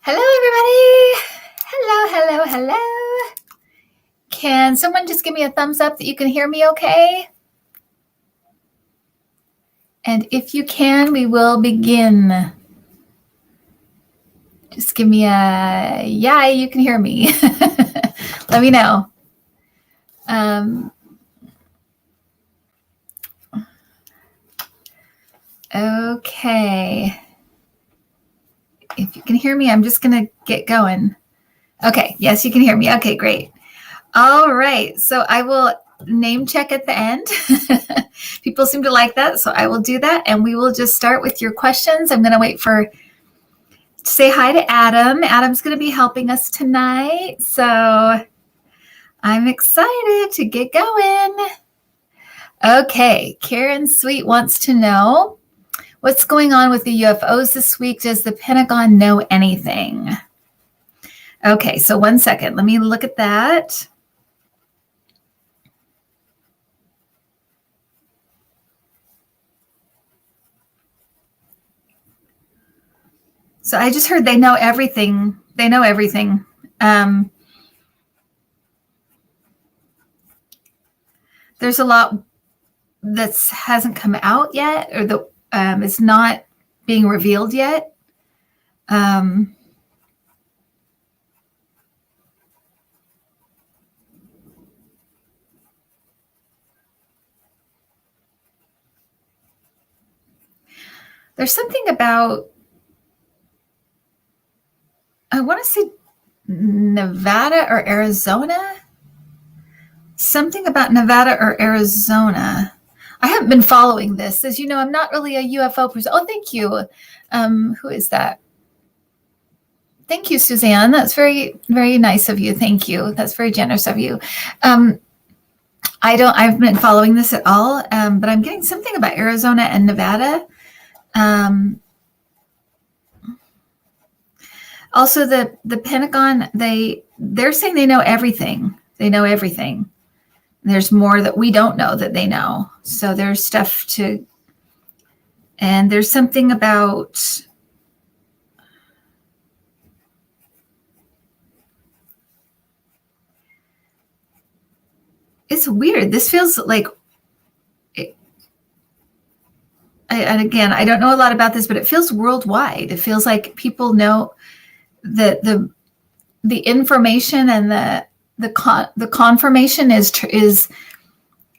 Hello, everybody. Hello. Can someone just give me a thumbs up that you can hear me okay? And if you can, we will begin. Just give me a, yeah, you can hear me. Let me know. Okay. If you can hear me, I'm just going to get going. Okay. Yes, you can hear me. Okay, great. All right. So I will name check at the end. People seem to like that, so I will do that. And we will just start with your questions. I'm going to wait to say hi to Adam. Adam's going to be helping us tonight. So I'm excited to get going. Okay. Karen Sweet wants to know, what's going on with the UFOs this week? Does the Pentagon know anything? Okay, so 1 second. Let me look at that. So I just heard they know everything. They know everything. There's a lot that hasn't come out yet, or that is not being revealed yet. There's something about, I want to say Nevada or Arizona. Something about Nevada or Arizona. I haven't been following this. As you know, I'm not really a UFO person. Oh, thank you. Who is that? Thank you, Suzanne. That's very, very nice of you. Thank you. That's very generous of you. I've been following this at all, but I'm getting something about Arizona and Nevada. Also, the Pentagon, they're saying they know everything. They know everything. There's more that we don't know that they know. So there's stuff and there's something about, it's weird. This feels like, and again, I don't know a lot about this, but it feels worldwide. It feels like people know that the information and the confirmation is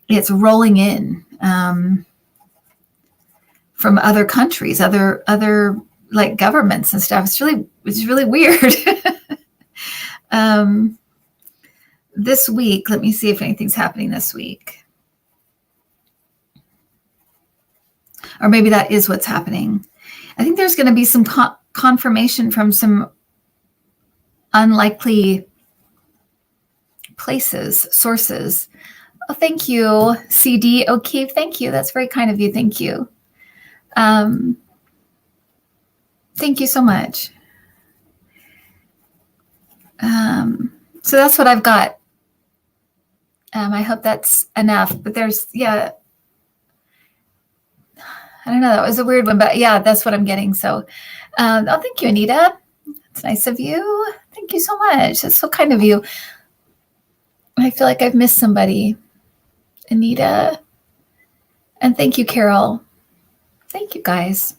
it's rolling in from other countries, other like governments and stuff. It's really weird. This week, let me see if anything's happening this week. Or maybe that is what's happening. I think there's going to be some confirmation from some unlikely places, sources. Oh, thank you, CD O'Keefe. Thank you. That's very kind of you. Thank you. Thank you so much. So that's what I've got. I hope that's enough. But there's, yeah, I don't know. That was a weird one, but yeah, that's what I'm getting. So, oh, thank you, Anita. It's nice of you. Thank you so much. That's so kind of you. I feel like I've missed somebody. Anita. And thank you, Carol. Thank you, guys.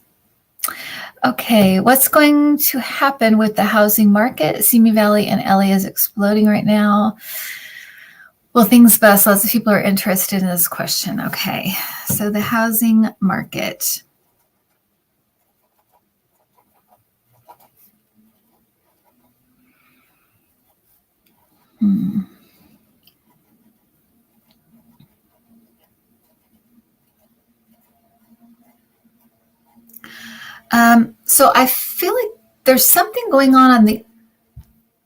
Okay, what's going to happen with the housing market? Simi Valley and LA is exploding right now. Well, things bust. Lots of people are interested in this question. Okay, so the housing market. So I feel like there's something going on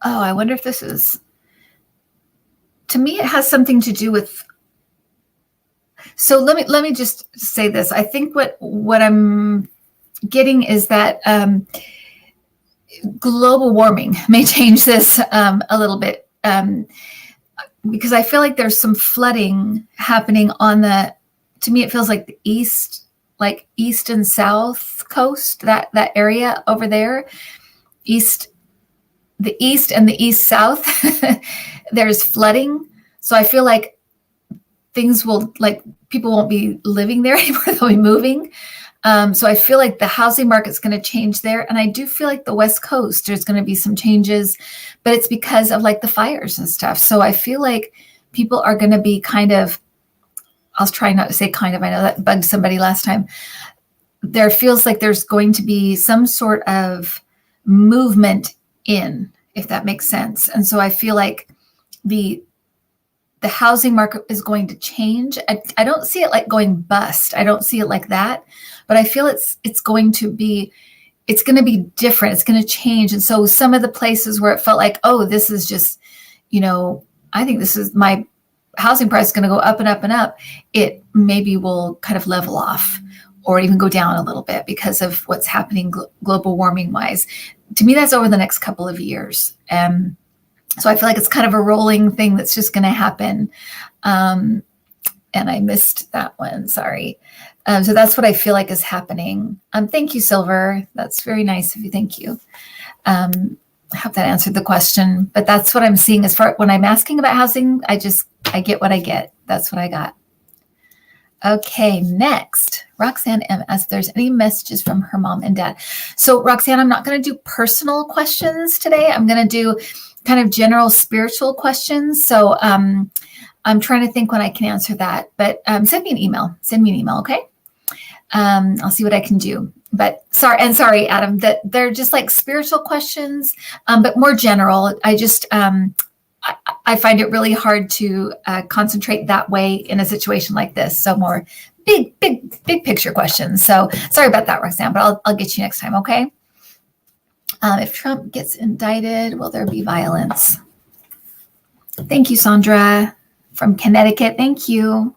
I wonder if this is, to me, it has something to do with, so let me just say this. I think what I'm getting is that global warming may change this a little bit, because I feel like there's some flooding happening to me, it feels like the east and south coast, that area over there, east the east and the east south, there's flooding. So I feel like things will, like, people won't be living there anymore. They'll be moving. So I feel like the housing market's going to change there. And I do feel like the West Coast, there's going to be some changes, but it's because of like the fires and stuff. So I feel like people are going to be kind of, I'll try not to say kind of, I know that bugged somebody last time. There feels like there's going to be some sort of movement in, if that makes sense. And so I feel like the housing market is going to change. I don't see it like going bust. I don't see it like that, but I feel it's going to be different. It's going to change. And so some of the places where it felt like, oh, this is just, I think this is my housing price is going to go up and up and up. It maybe will kind of level off or even go down a little bit because of what's happening global warming wise. To me, that's over the next couple of years. So I feel like it's kind of a rolling thing that's just going to happen. And I missed that one. Sorry. So that's what I feel like is happening. Thank you, Silver. That's very nice of you. Thank you. I hope that answered the question. But that's what I'm seeing as far when I'm asking about housing. I get what I get. That's what I got. Okay, next, Roxanne M. asks if there's any messages from her mom and dad. So Roxanne, I'm not going to do personal questions today. I'm going to do kind of general spiritual questions. So I'm trying to think when I can answer that, but send me an email, okay? I'll see what I can do, but sorry, Adam, that they're just like spiritual questions, but more general. I find it really hard to concentrate that way in a situation like this. So more big picture questions. So sorry about that, Roxanne, but I'll get you next time. Okay. If Trump gets indicted, will there be violence? Thank you, Sandra from Connecticut. Thank you.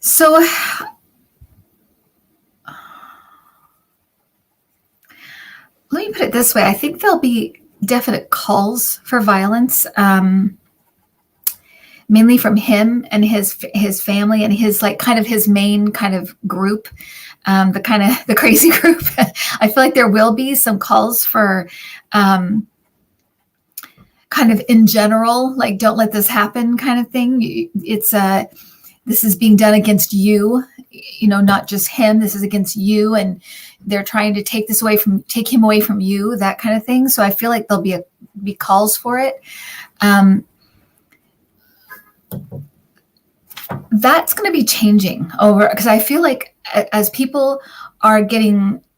So let me put it this way. I think there'll be definite calls for violence, mainly from him and his family and his like kind of his main kind of group, the crazy group. I feel like there will be some calls for kind of in general, like don't let this happen kind of thing. This is being done against you, not just him. This is against you, and they're trying to take him away from you, that kind of thing. So I feel like there'll be calls for it. That's going to be changing over because I feel like as people are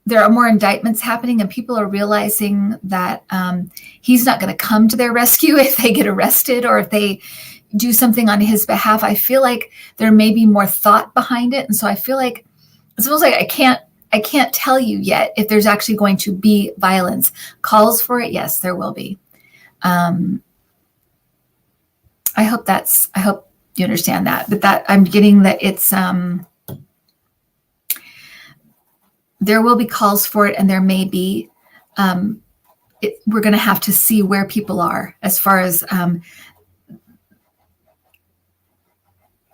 there are more indictments happening, and people are realizing that he's not going to come to their rescue if they get arrested or if they do something on his behalf. I feel like there may be more thought behind it. And so I feel like it's almost like I can't tell you yet if there's actually going to be violence. Calls for it, yes, there will be. I hope you understand that, but that I'm getting that it's there will be calls for it, and there may be we're going to have to see where people are as far as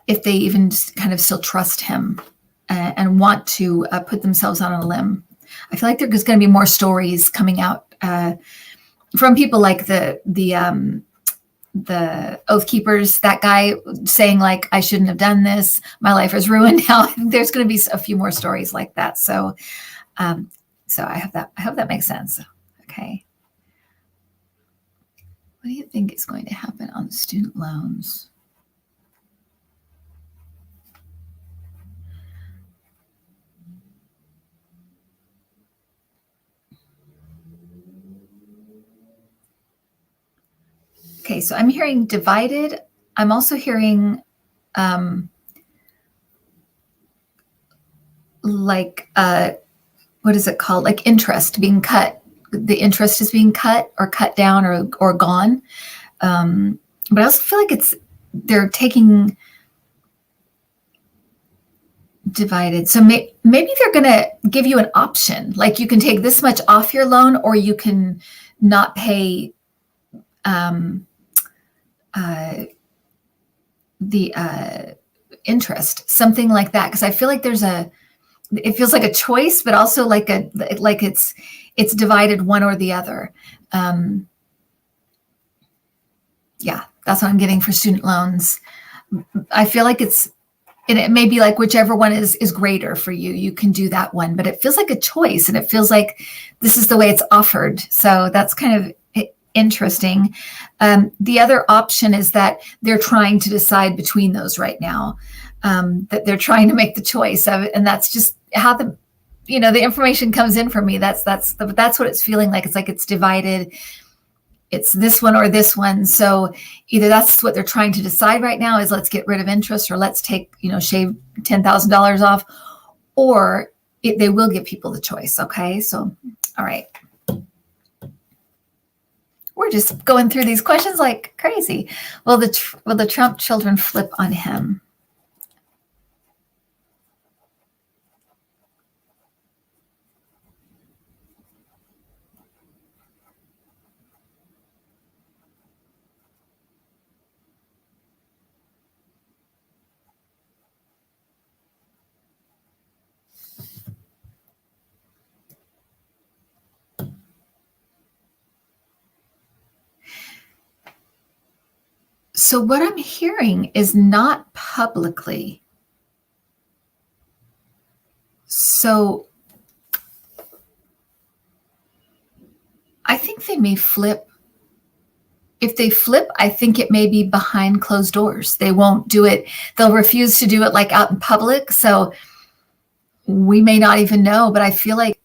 if they even just kind of still trust him and want to put themselves on a limb. I feel like there's going to be more stories coming out from people like the Oath Keepers, that guy saying like, I shouldn't have done this. My life is ruined now. There's going to be a few more stories like that. So I hope that makes sense. Okay. What do you think is going to happen on the student loans? Okay, so I'm hearing divided. I'm also hearing what is it called? Like interest being cut. The interest is being cut or cut down or gone. but I also feel like they're taking divided. So maybe they're going to give you an option, like you can take this much off your loan, or you can not pay the interest, something like that. Because I feel like it feels like a choice, but also like it's divided one or the other. Yeah, that's what I'm getting for student loans. I feel like and it may be like whichever one is greater for you, you can do that one, but it feels like a choice, and it feels like this is the way it's offered. So that's kind of interesting. The other option is that they're trying to decide between those right now, that they're trying to make the choice of it. And that's just how the information comes in for me. That's what it's feeling like. It's like it's divided. It's this one or this one. So either that's what they're trying to decide right now is let's get rid of interest, or let's take, shave $10,000 off, or they will give people the choice. Okay. So, all right. We're just going through these questions like crazy. Will the Trump children flip on him? So what I'm hearing is not publicly. So I think they may flip. If they flip, I think it may be behind closed doors. They won't do it. They'll refuse to do it like out in public. So we may not even know, but I feel like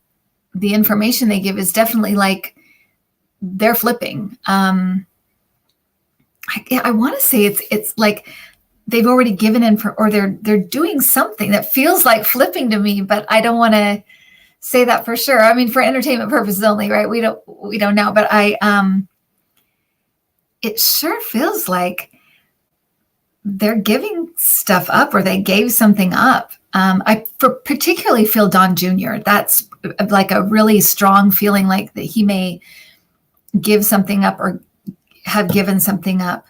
the information they give is definitely like they're flipping. I want to say it's like they've already given in or they're doing something that feels like flipping to me, but I don't want to say that for sure. I mean, for entertainment purposes only, right? We don't know, but it sure feels like they're giving stuff up, or they gave something up. I particularly feel Don Jr. That's like a really strong feeling like that he may give something up or have given something up.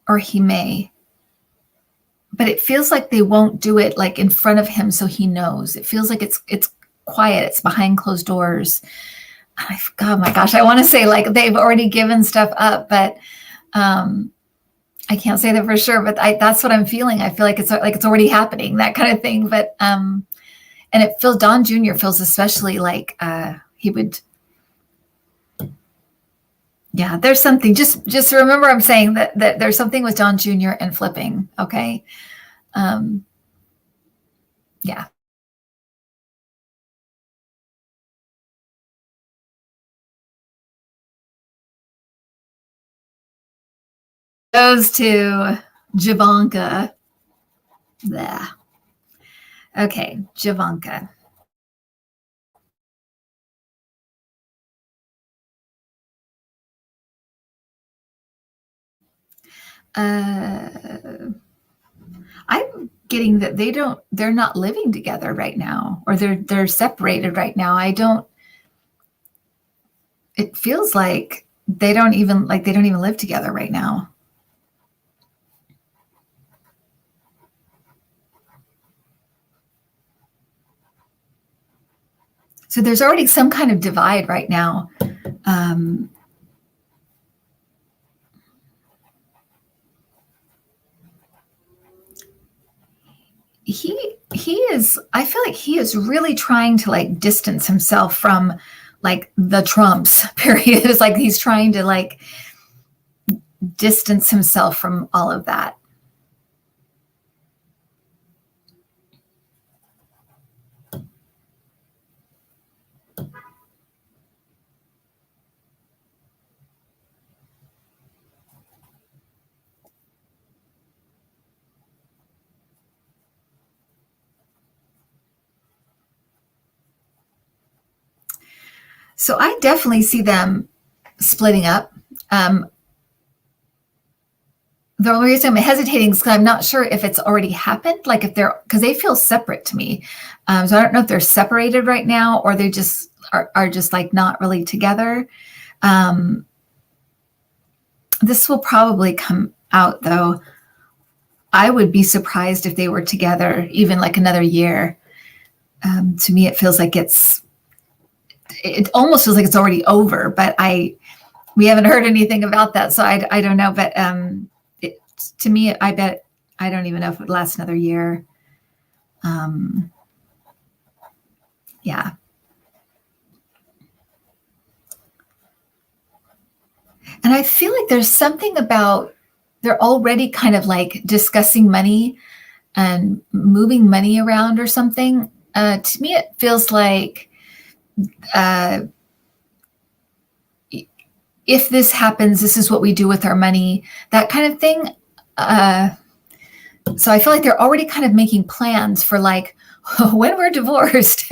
Or he may, but it feels like they won't do it like in front of him so he knows. It feels like it's quiet. It's behind closed doors. Oh my gosh, I want to say like they've already given stuff up, but I can't say that for sure. But that's what I'm feeling. I feel like it's already happening, that kind of thing. But and it feels Don Jr. feels especially like he would. Yeah, there's something. Just remember, I'm saying that there's something with Don Jr. and flipping. Okay. Yeah. Goes to Javanka. Yeah. Okay, Javanka. I'm getting that they're not living together right now, or they're separated right now. It feels like they don't even live together right now. So there's already some kind of divide right now. He is, I feel like he is really trying to like distance himself from like the Trumps, period. It's like he's trying to like distance himself from all of that. So I definitely see them splitting up. The only reason I'm hesitating is because I'm not sure if it's already happened, like if because they feel separate to me. So I don't know if they're separated right now or they just are just like not really together. This will probably come out though. I would be surprised if they were together even like another year. To me, it feels like it almost feels like it's already over, but we haven't heard anything about that. So I don't know, but to me, I bet, I don't even know if it would last another year. Yeah. And I feel like there's something about, they're already kind of like discussing money and moving money around or something. To me, it feels like if this happens, this is what we do with our money, that kind of thing. So I feel like they're already kind of making plans for like when we're divorced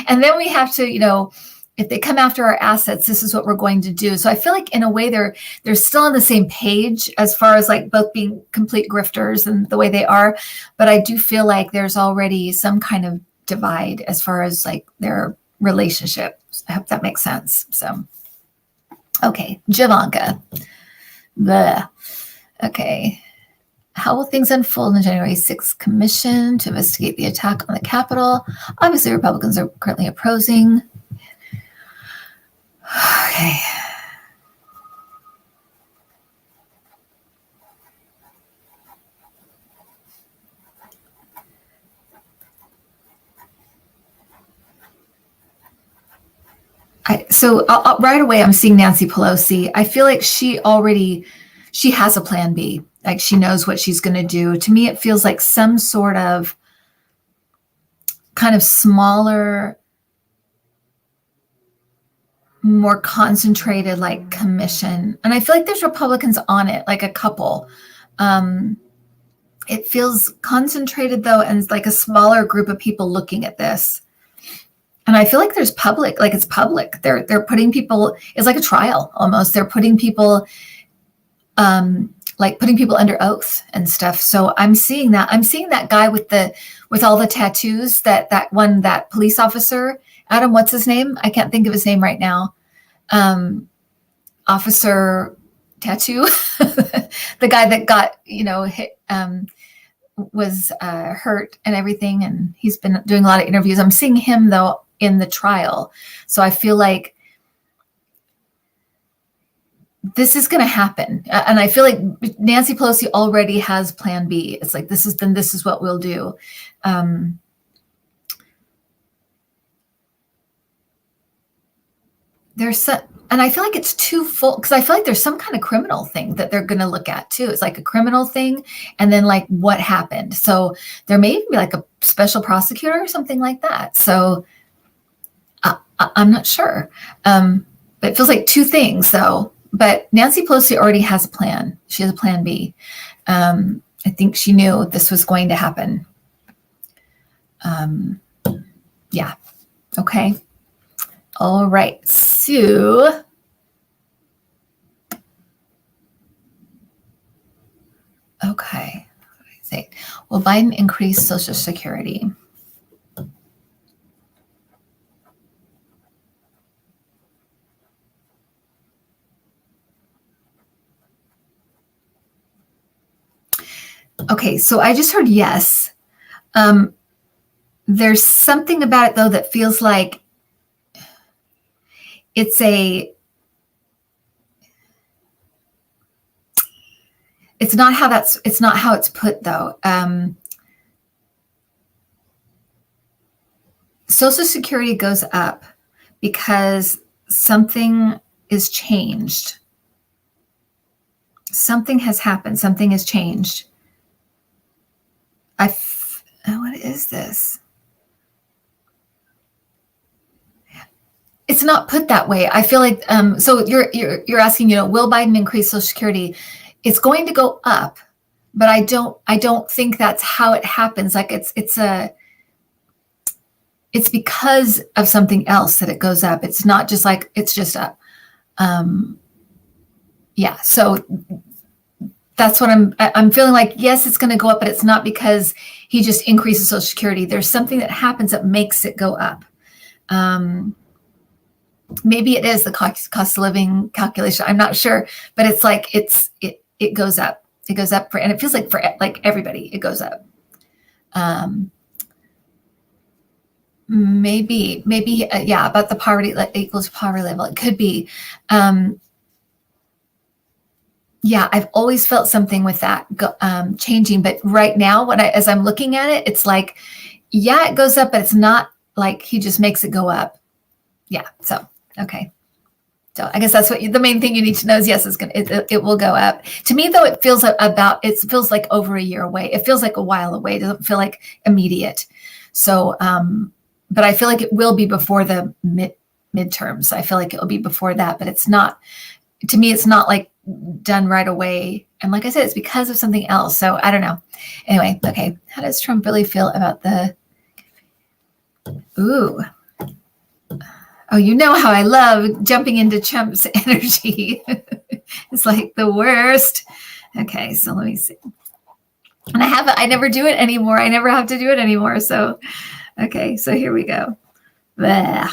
and then we have to, if they come after our assets, this is what we're going to do. So I feel like in a way they're still on the same page as far as like both being complete grifters and the way they are. But I do feel like there's already some kind of divide as far as like their relationship. I hope that makes sense. So, okay, Javanka. Okay. How will things unfold in the January 6th commission to investigate the attack on the Capitol? Obviously, Republicans are currently opposing. Okay. So right away, I'm seeing Nancy Pelosi. I feel like she has a plan B. Like she knows what she's going to do. To me, it feels like some sort of kind of smaller, more concentrated like commission. And I feel like there's Republicans on it, like a couple. It feels concentrated though, and like a smaller group of people looking at this. And I feel like there's public, like it's public. They're putting people, it's like a trial almost. They're putting people, like putting people under oath and stuff. So I'm seeing that. I'm seeing that guy with all the tattoos, that police officer, Adam, what's his name? I can't think of his name right now. Officer Tattoo, the guy that got, hit, was hurt and everything. And he's been doing a lot of interviews. I'm seeing him though in the trial. So I feel like this is going to happen. And I feel like Nancy Pelosi already has plan B. It's like, this is what we'll do. And I feel like it's too full because I feel like there's some kind of criminal thing that they're going to look at too. It's like a criminal thing. And then like what happened. So there may even be like a special prosecutor or something like that. So I'm not sure. But it feels like two things though. But Nancy Pelosi already has a plan. She has a plan B. I think she knew this was going to happen. Yeah. Okay. All right. So, okay. What did I say? Will Biden increase Social Security? Okay, so I just heard yes. There's something about it though that feels like it's not how it's put though. Social Security goes up because something is changed. Something has happened. Something has changed. What is this? It's not put that way. I feel like so you're asking, will Biden increase Social Security? It's going to go up, but I don't think that's how it happens. Like it's because of something else that it goes up. It's not just like it's just up. Yeah. So that's what I'm feeling like. Yes, it's going to go up, but it's not because he just increases Social Security. There's something that happens that makes it go up. Maybe it is the cost of living calculation. I'm not sure, but it's like it goes up. It goes up and it feels like for like everybody, it goes up. Maybe yeah, about the poverty equals poverty level. It could be. Yeah, I've always felt something with that changing, but right now, as I'm looking at it, it's like, yeah, it goes up, but it's not like he just makes it go up. Yeah. So okay. So I guess that's what the main thing you need to know is yes, it will go up. To me, though, it feels like over a year away. It feels like a while away. It doesn't feel like immediate. So, but I feel like it will be before the midterms. I feel like it will be before that, but it's not. To me, it's not like done right away. And like I said, it's because of something else. So I don't know. Anyway, okay. How does Trump really feel about the? Ooh. Oh, you know how I love jumping into Trump's energy. It's like the worst. Okay, so let me see. And I never do it anymore. I never have to do it anymore. So, okay, so here we go. Blah.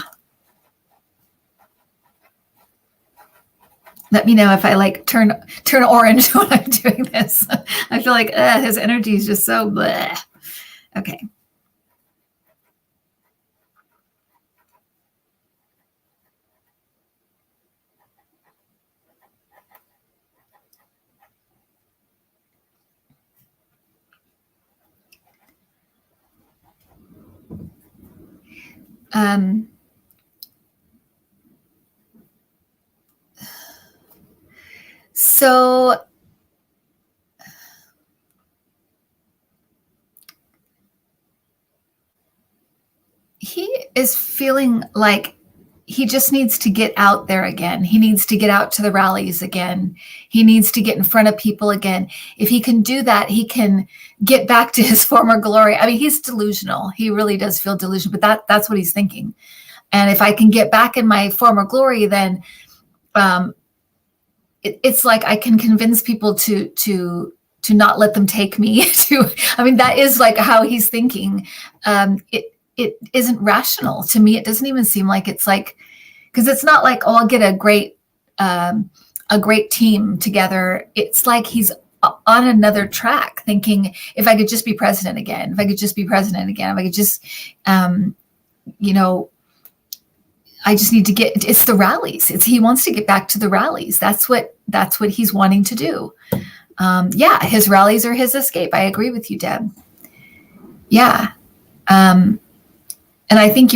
Let me know if I like turn orange when I'm doing this. I feel like his energy is just so blah. Okay. So he is feeling like he just needs to get out there again. He needs to get out to the rallies again. He needs to get in front of people again. If he can do that, he can get back to his former glory. I mean, he's delusional. He really does feel delusional, but that's what he's thinking. And if I can get back in my former glory, then it's like I can convince people to not let them take me. I mean, that is like how he's thinking. It isn't rational to me. It doesn't even seem like it's like, because it's not like, oh, I'll get a great team together. It's like he's on another track thinking, if I could just be president again, if I could just, I just need to it's the rallies. He wants to get back to the rallies. That's what he's wanting to do. Yeah, his rallies are his escape. I agree with you, Deb. Yeah. And I think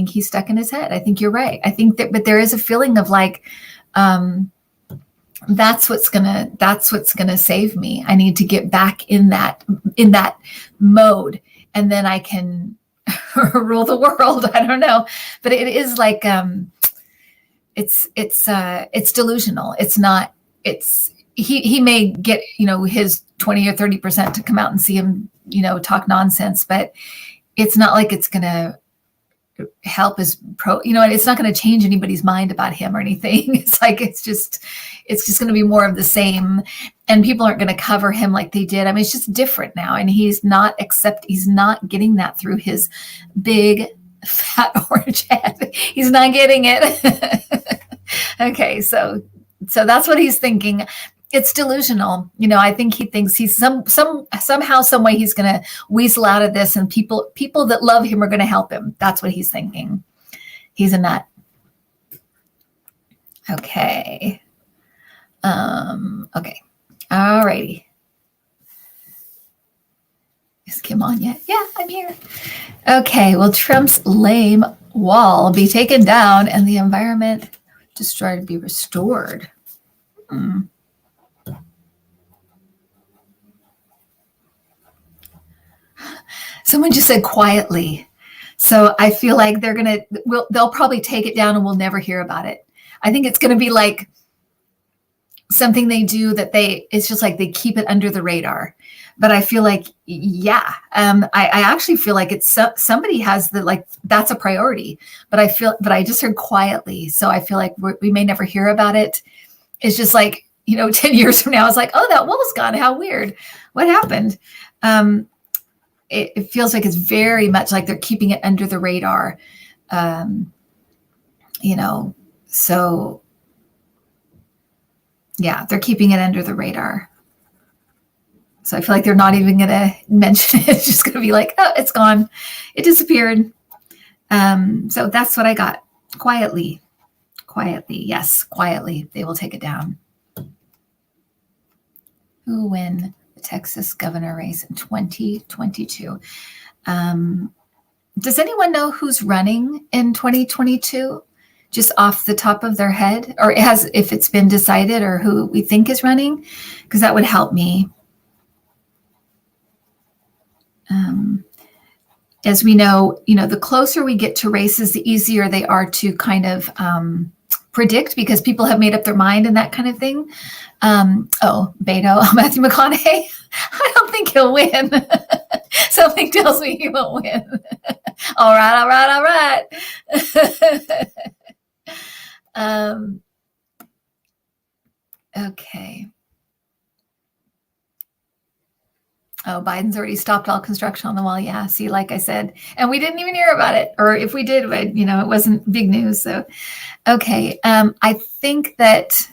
he's stuck in his head. I think you're right. I think that, but there is a feeling of like, that's what's gonna save me. I need to get back in that mode, and then I can rule the world. I don't know, but it is like, it's delusional. It's not. He may get his 20 or 30% to come out and see him talk nonsense, but it's not like it's gonna help his it's not going to change anybody's mind about him or anything. It's like it's just going to be more of the same, and people aren't going to cover him like they did. I mean, it's just different now, and he's not getting that through his big fat orange head. He's not getting it. Okay, so that's what he's thinking. It's delusional. I think he thinks he's somehow, some way he's going to weasel out of this, and people that love him are going to help him. That's what he's thinking. He's a nut. Okay. Okay. All righty. Is Kim on yet? Yeah, I'm here. Okay. Will Trump's lame wall be taken down and the environment destroyed be restored? Someone just said quietly. So I feel like they'll probably take it down and we'll never hear about it. I think it's going to be like something they do it's just like they keep it under the radar. But I feel like, yeah, I actually feel like it's somebody has that's a priority, but I just heard quietly. So I feel like we may never hear about it. It's just like 10 years from now, it's like, oh, that wall's gone. How weird. What happened? It feels like it's very much like they're keeping it under the radar. So yeah, they're keeping it under the radar. So I feel like they're not even going to mention it. It's just going to be like, oh, it's gone. It disappeared. So that's what I got. Quietly. Yes, quietly. They will take it down. Who will win the Texas governor race in 2022? Does anyone know who's running in 2022? Just off the top of their head, or if it's been decided, or who we think is running, because that would help me. As we know, the closer we get to races, the easier they are to kind of predict, because people have made up their mind and that kind of thing. Beto, Matthew McConaughey, I don't think he'll win. Something tells me he won't win. All right. Okay. Oh, Biden's already stopped all construction on the wall. Yeah, see, like I said, and we didn't even hear about it, or if we did, it wasn't big news. So, okay. I think that,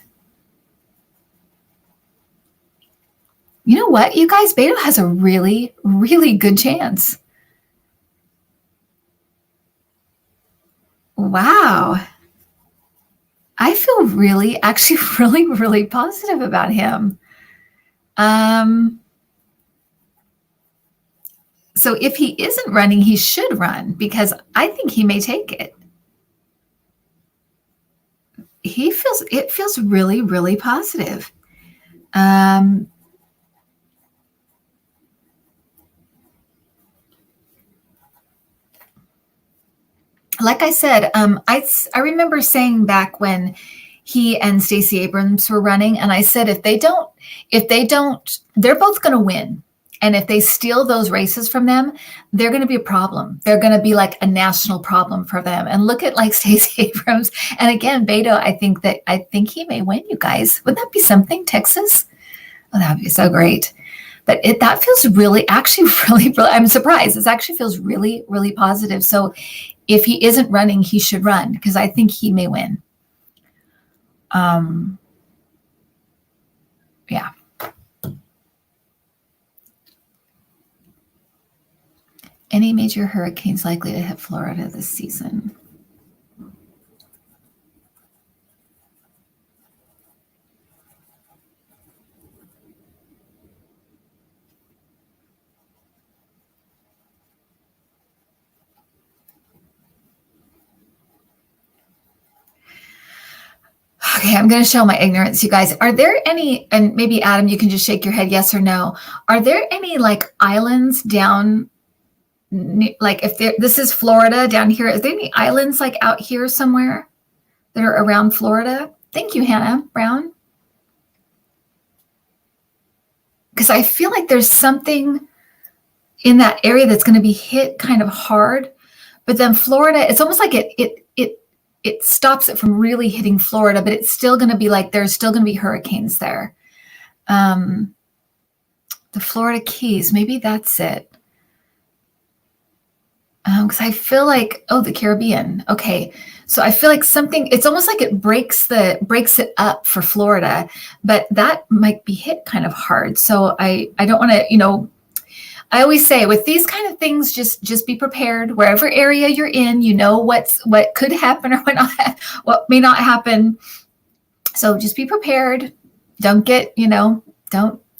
you know what, you guys, Beto has a really, really good chance. Wow. I feel really positive about him. So if he isn't running, he should run, because I think he may take it. It feels really, really positive. Like I said, I remember saying back when he and Stacey Abrams were running, and I said, if they don't, they're both going to win. And if they steal those races from them, they're going to be a problem. They're going to be like a national problem for them. And look at like Stacey Abrams. And again, Beto, I think he may win, you guys. Wouldn't that be something, Texas? Oh, that would be so great. But that feels really, I'm surprised. It actually feels really, really positive. So if he isn't running, he should run, because I think he may win. Yeah. Any major hurricanes likely to hit Florida this season? Okay, I'm going to show my ignorance, you guys. Are there any, and maybe Adam, you can just shake your head yes or no. Are there any like islands down, like if this is Florida down here, is there any islands like out here somewhere that are around Florida? Thank you, Hannah Brown. Because I feel like there's something in that area that's going to be hit kind of hard, but then Florida, it's almost like it stops it from really hitting Florida, but it's still going to be like, there's still going to be hurricanes there. The Florida Keys, maybe that's it. Because I feel like, the Caribbean. Okay. So I feel like it's almost like it breaks it up for Florida, but that might be hit kind of hard. So I don't want to, I always say with these kind of things, just be prepared wherever area you're in, what could happen or what may not happen. So just be prepared. Don't get, don't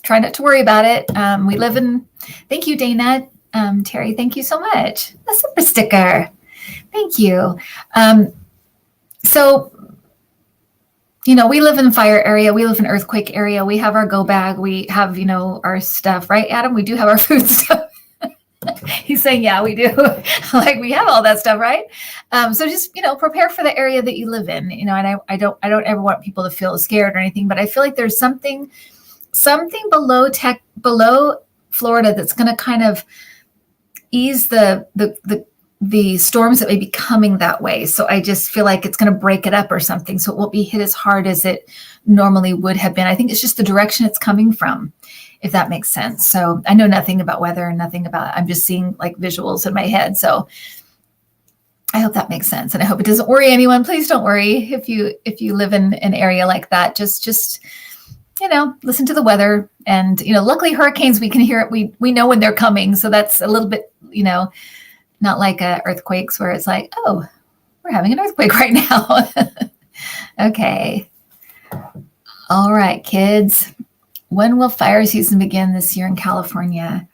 try not to worry about it. We live in, thank you, Dana. Terry, thank you so much. A super sticker. Thank you. So, we live in fire area. We live in earthquake area. We have our go bag. We have, our stuff, right, Adam? We do have our food stuff. He's saying, yeah, we do. Like we have all that stuff, right? So just, prepare for the area that you live in, and I don't ever want people to feel scared or anything, but I feel like there's something below Florida that's going to kind of ease the the storms that may be coming that way. So I just feel like it's going to break it up or something. So it won't be hit as hard as it normally would have been. I think it's just the direction it's coming from, if that makes sense. So I know nothing about weather and nothing about, I'm just seeing like visuals in my head. So I hope that makes sense. And I hope it doesn't worry anyone. Please don't worry if you live in an area like that. Just listen to the weather. And, luckily hurricanes, we can hear it. We know when they're coming. So that's a little bit, not like earthquakes where it's like, oh, we're having an earthquake right now. Okay. All right, kids. When will fire season begin this year in California?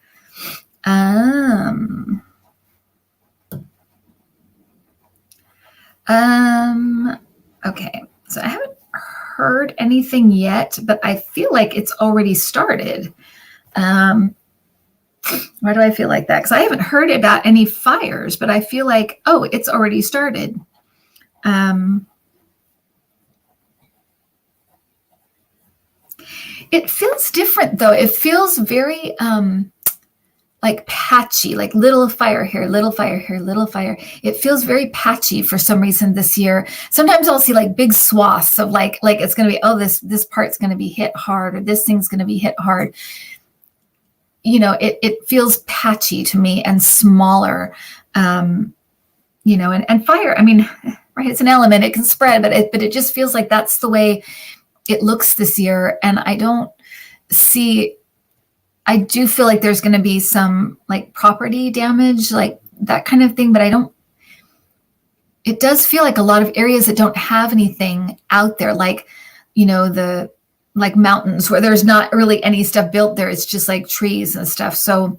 Okay. So I haven't heard anything yet, but I feel like it's already started. Why do I feel like that? Because I haven't heard about any fires, but I feel like, oh, it's already started. It feels different, though. It feels very like patchy, like little fire here, little fire here, little fire. It feels very patchy for some reason this year. Sometimes I'll see like big swaths of like it's going to be, oh, this part's going to be hit hard, or this thing's going to be hit hard. It feels patchy to me and smaller, and fire, I mean, right, it's an element, it can spread, but it just feels like that's the way it looks this year. And I do feel like there's going to be some like property damage, like that kind of thing, but it does feel like a lot of areas that don't have anything out there, like, the like mountains where there's not really any stuff built there. It's just like trees and stuff. So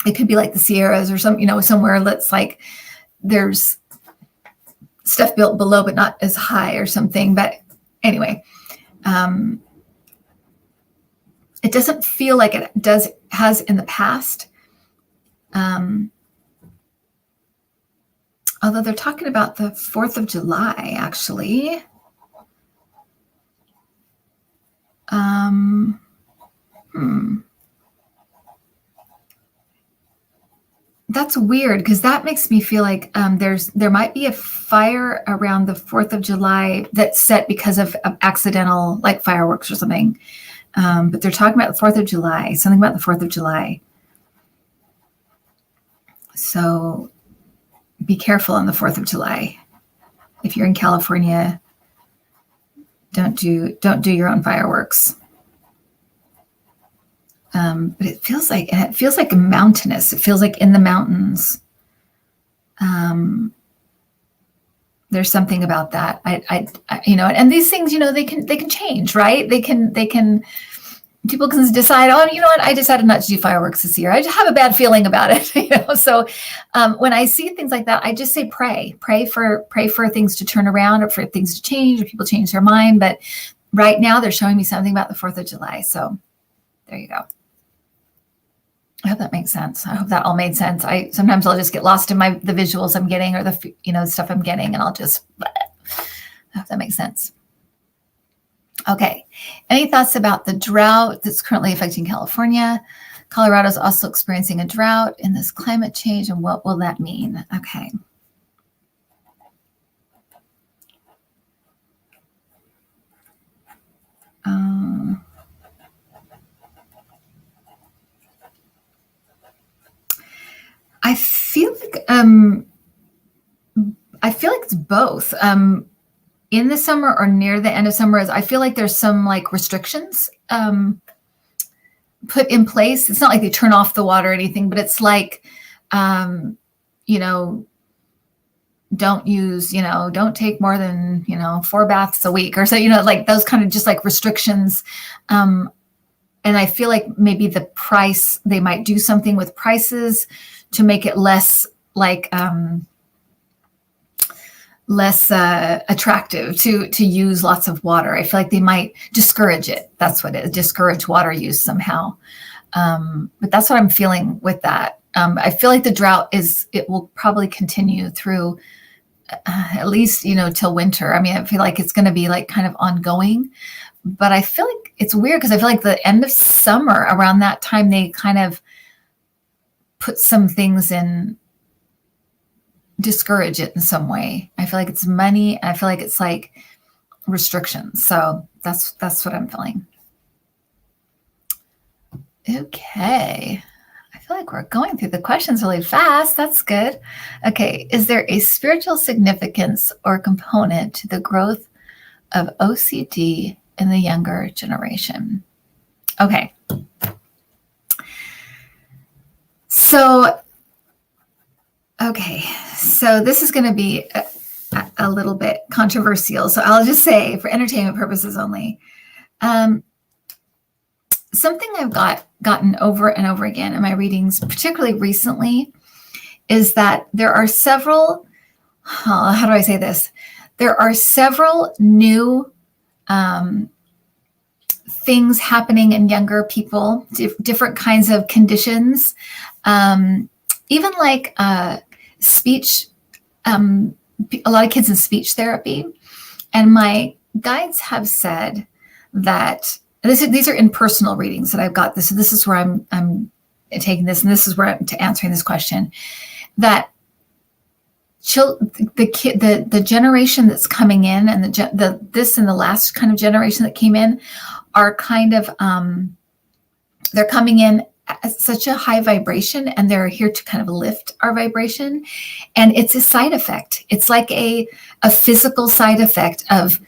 it could be like the Sierras or somewhere that's like there's stuff built below, but not as high or something. But anyway, it doesn't feel like it has in the past. Although they're talking about the 4th of July, actually. That's weird, because that makes me feel like there might be a fire around the 4th of July that's set because of accidental like fireworks or something. But they're talking about the 4th of July, something about the 4th of July. So be careful on the 4th of July. If you're in California, don't do your own fireworks. But it feels like mountainous. It feels like in the mountains. There's something about that. And these things, they can change, right? People can decide, oh, you know what? I decided not to do fireworks this year. I just have a bad feeling about it. So when I see things like that, I just say pray for things to turn around, or for things to change, or people change their mind. But right now they're showing me something about the 4th of July. So there you go. I hope that makes sense. I hope that all made sense. Sometimes I'll just get lost in the visuals I'm getting, or the stuff I'm getting, and I hope that makes sense. Okay. Any thoughts about the drought that's currently affecting California? Colorado is also experiencing a drought in this climate change, and what will that mean? Okay. I feel like it's both. In the summer or near the end of summer, I feel like there's some like restrictions put in place. It's not like they turn off the water or anything, but it's like, don't take more than, 4 baths a week or so, like those kind of just like restrictions. And I feel like maybe the price, they might do something with prices to make it less like, less attractive to use lots of water. I feel like they might discourage it. That's what it is, discourage water use somehow. But that's what I'm feeling with that. I feel like the drought it will probably continue through at least, till winter. I mean, I feel like it's going to be like kind of ongoing, but I feel like it's weird because I feel like the end of summer, around that time, they kind of put some things in discourage it in some way. I feel like it's money. I feel like it's like restrictions. So that's what I'm feeling. Okay. I feel like we're going through the questions really fast. That's good. Okay. Is there a spiritual significance or component to the growth of OCD in the younger generation? Okay. So this is going to be a little bit controversial. So I'll just say, for entertainment purposes only, something I've gotten over and over again in my readings, particularly recently, is that there are several, how do I say this? There are several new things happening in younger people, different kinds of conditions, even like speech, a lot of kids in speech therapy. And my guides have said that, these are in personal readings that I've got this. So this is where I'm taking this, and this is where I'm answering this question, that the generation that's coming in, and this and the last kind of generation that came in are kind of, they're coming in at such a high vibration, and they're here to kind of lift our vibration. And it's a side effect. It's like a physical side effect of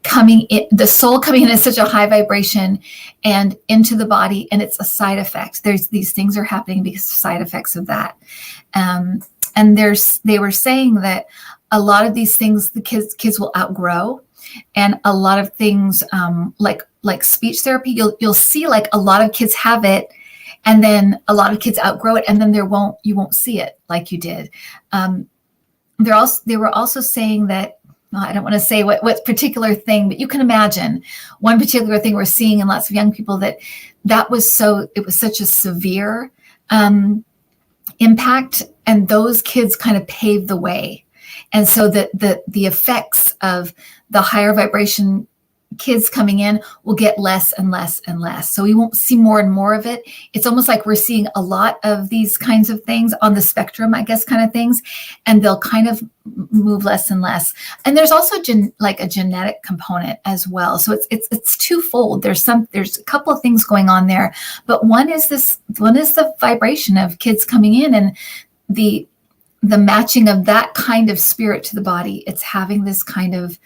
coming in, the soul coming in at such a high vibration and into the body. And it's a side effect. These things are happening because of side effects of that. And they were saying that a lot of these things, the kids will outgrow, and a lot of things, like speech therapy, you'll see like a lot of kids have it, and then a lot of kids outgrow it, and then you won't see it like you did. They were also saying that, well, I don't want to say what particular thing, but you can imagine one particular thing we're seeing in lots of young people it was such a severe impact, and those kids kind of paved the way. And so the effects of the higher vibration kids coming in will get less and less and less. So we won't see more and more of it. It's almost like we're seeing a lot of these kinds of things on the spectrum, I guess, kind of things, and they'll kind of move less and less. And there's also like a genetic component as well. So it's twofold. There's a couple of things going on there, but one is the vibration of kids coming in, and the matching of that kind of spirit to the body. It's having this kind of,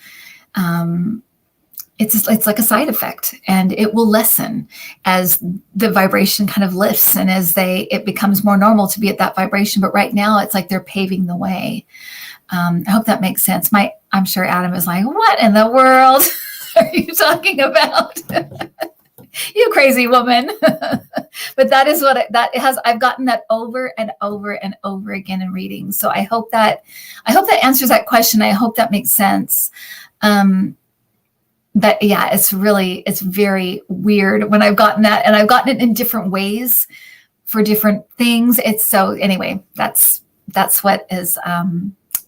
it's like a side effect, and it will lessen as the vibration kind of lifts, and as it becomes more normal to be at that vibration. But right now it's like they're paving the way. I hope that makes sense. I'm sure Adam is like, what in the world are you talking about? You crazy woman. But that is what I've gotten that over and over and over again in readings. So I hope that answers that question. I hope that makes sense. But yeah, it's very weird when I've gotten that, and I've gotten it in different ways for different things. Anyway, that's what is,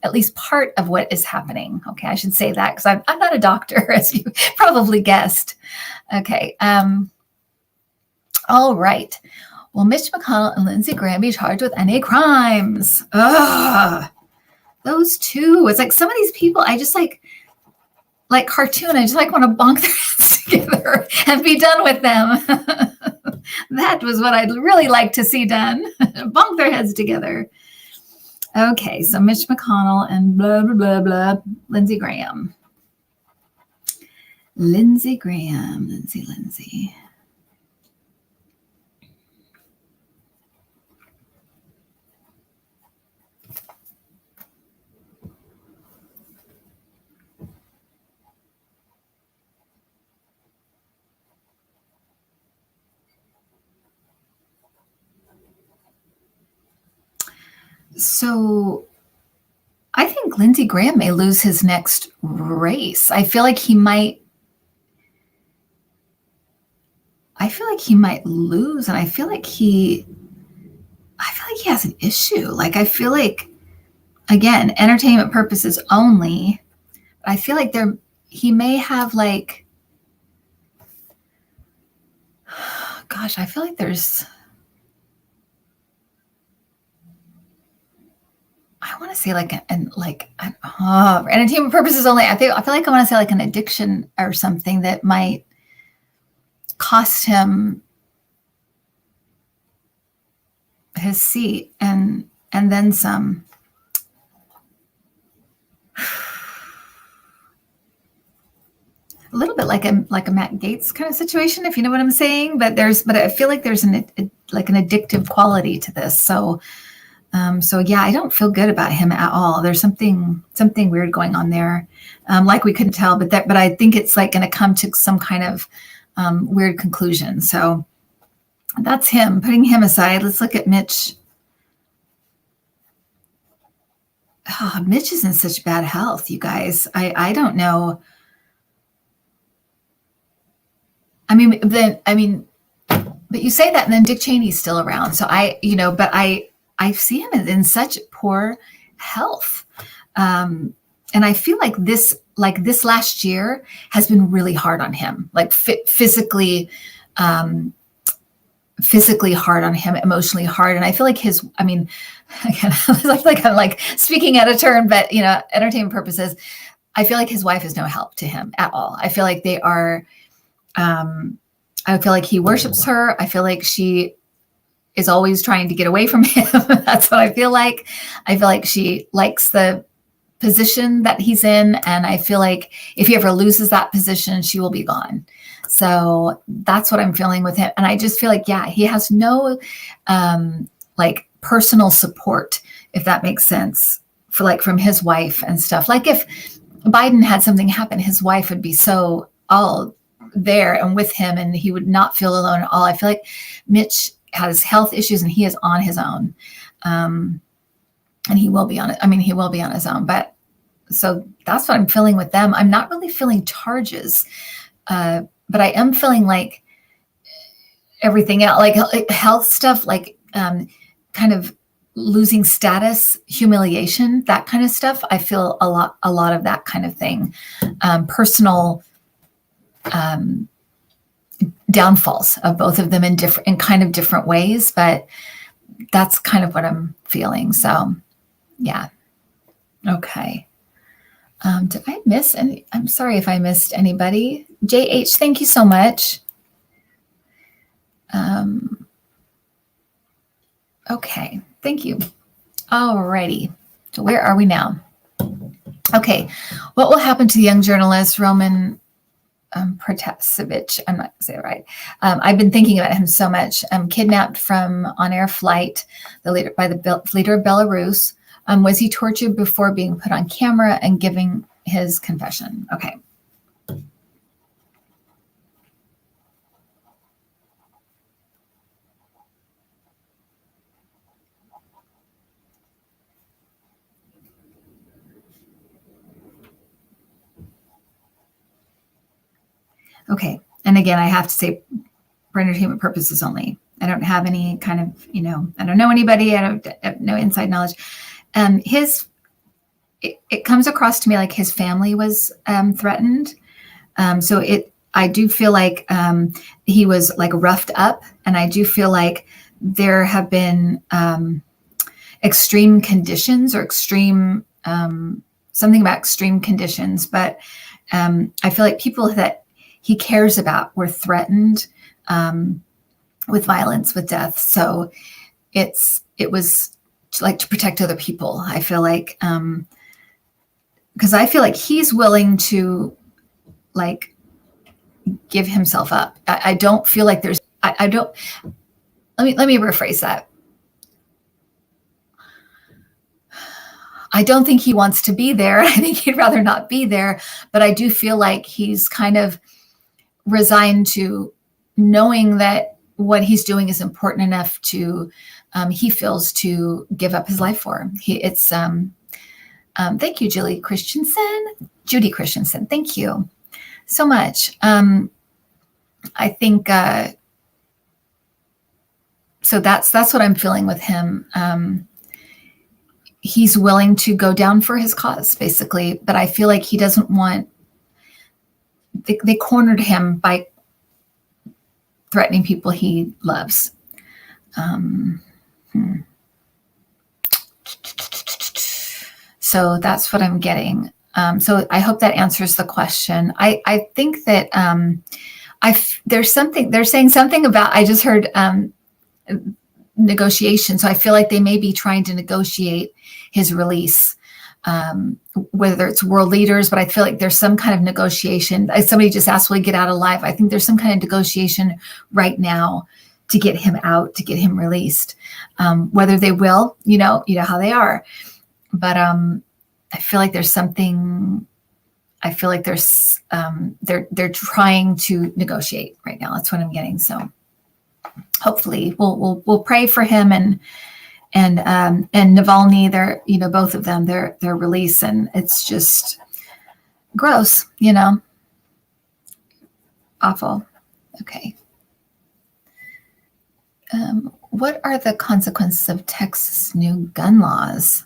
at least part of what is happening. Okay. I should say that, because I'm not a doctor, as you probably guessed. Okay. All right. Will Mitch McConnell and Lindsay Graham be charged with any crimes? Ugh, those two. It's like some of these people, I just like cartoon. I just want to bonk their heads together and be done with them. That was what I'd really like to see done. Bonk their heads together. Okay, so Mitch McConnell and blah, blah, blah, blah, Lindsay Graham. Lindsay. So I think Lindsey Graham may lose his next race. I feel like he might lose, and I feel like he has an issue. Like, I feel like, again, entertainment purposes only, but I feel like he may have like, gosh, I feel like I want to say entertainment purposes only. I feel like I want to say like an addiction or something that might cost him his seat and then some. A little bit like a Matt Gaetz kind of situation, if you know what I'm saying. But I feel like there's an addictive quality to this. So yeah, I don't feel good about him at all. There's something weird going on there. Like we couldn't tell, but I think it's like going to come to some kind of weird conclusion. So that's him. Putting him aside, let's look at Mitch. Oh, Mitch is in such bad health, you guys. I don't know. But you say that, and then Dick Cheney's still around. So I see him in such poor health. And I feel like this last year has been really hard on him, like physically hard on him, emotionally hard. And I feel like again, I feel like I'm like speaking out of turn, but entertainment purposes, I feel like his wife is no help to him at all. I feel like they are, I feel like he worships her. I feel like she is always trying to get away from him. That's what I feel like. I feel like she likes the position that he's in. And I feel like if he ever loses that position, she will be gone. So that's what I'm feeling with him. And I just feel like, yeah, he has no personal support, if that makes sense, from his wife and stuff. Like if Biden had something happen, his wife would be so all there and with him, and he would not feel alone at all. I feel like Mitch has health issues and he is on his own. And he will be on it. He will be on his own, but so that's what I'm feeling with them. I'm not really feeling charges, but I am feeling like everything else, like health stuff, kind of losing status, humiliation, that kind of stuff. I feel a lot of that kind of thing. Personal downfalls of both of them in kind of different ways, but that's kind of what I'm feeling. So yeah. Okay. Did I miss any? I'm sorry if I missed anybody. JH, thank you so much. Okay. Thank you. Alrighty. So where are we now? Okay. What will happen to the young journalist, Roman Protasevich? I'm not going to say it right. I've been thinking about him so much. Kidnapped from on-air flight by the leader of Belarus. Was he tortured before being put on camera and giving his confession? Okay. Okay. And again, I have to say for entertainment purposes only. I don't have any kind of, I don't know anybody. I have no inside knowledge. It comes across to me like his family was threatened. So I do feel like he was like roughed up, and I do feel like there have been extreme conditions or something about extreme conditions. But I feel like people that he cares about were threatened with violence, with death. So it was like to protect other people. I feel like, because I feel like he's willing to like give himself up. I don't feel like there's, I don't, let me rephrase that. I don't think he wants to be there. I think he'd rather not be there, but I do feel like he's kind of resigned to knowing that what he's doing is important enough to, he feels to give up his life for. Thank you, Judy Christensen. Thank you so much. I think, so that's what I'm feeling with him. He's willing to go down for his cause, basically, but I feel like he doesn't want, they cornered him by threatening people he loves. So that's what I'm getting. So I hope that answers the question. I think that there's something, they're saying something about, I just heard negotiation. So I feel like they may be trying to negotiate his release, whether it's world leaders, but I feel like there's some kind of negotiation. Somebody just asked, will he get out alive? I think there's some kind of negotiation right now to get him out, to get him released. Whether they will, you know how they are. But I feel like there's something. I feel like there's they're trying to negotiate right now. That's what I'm getting. So hopefully we'll pray for him and Navalny. They're both of them. Their release, and it's just gross. Awful. Okay. What are the consequences of Texas' new gun laws?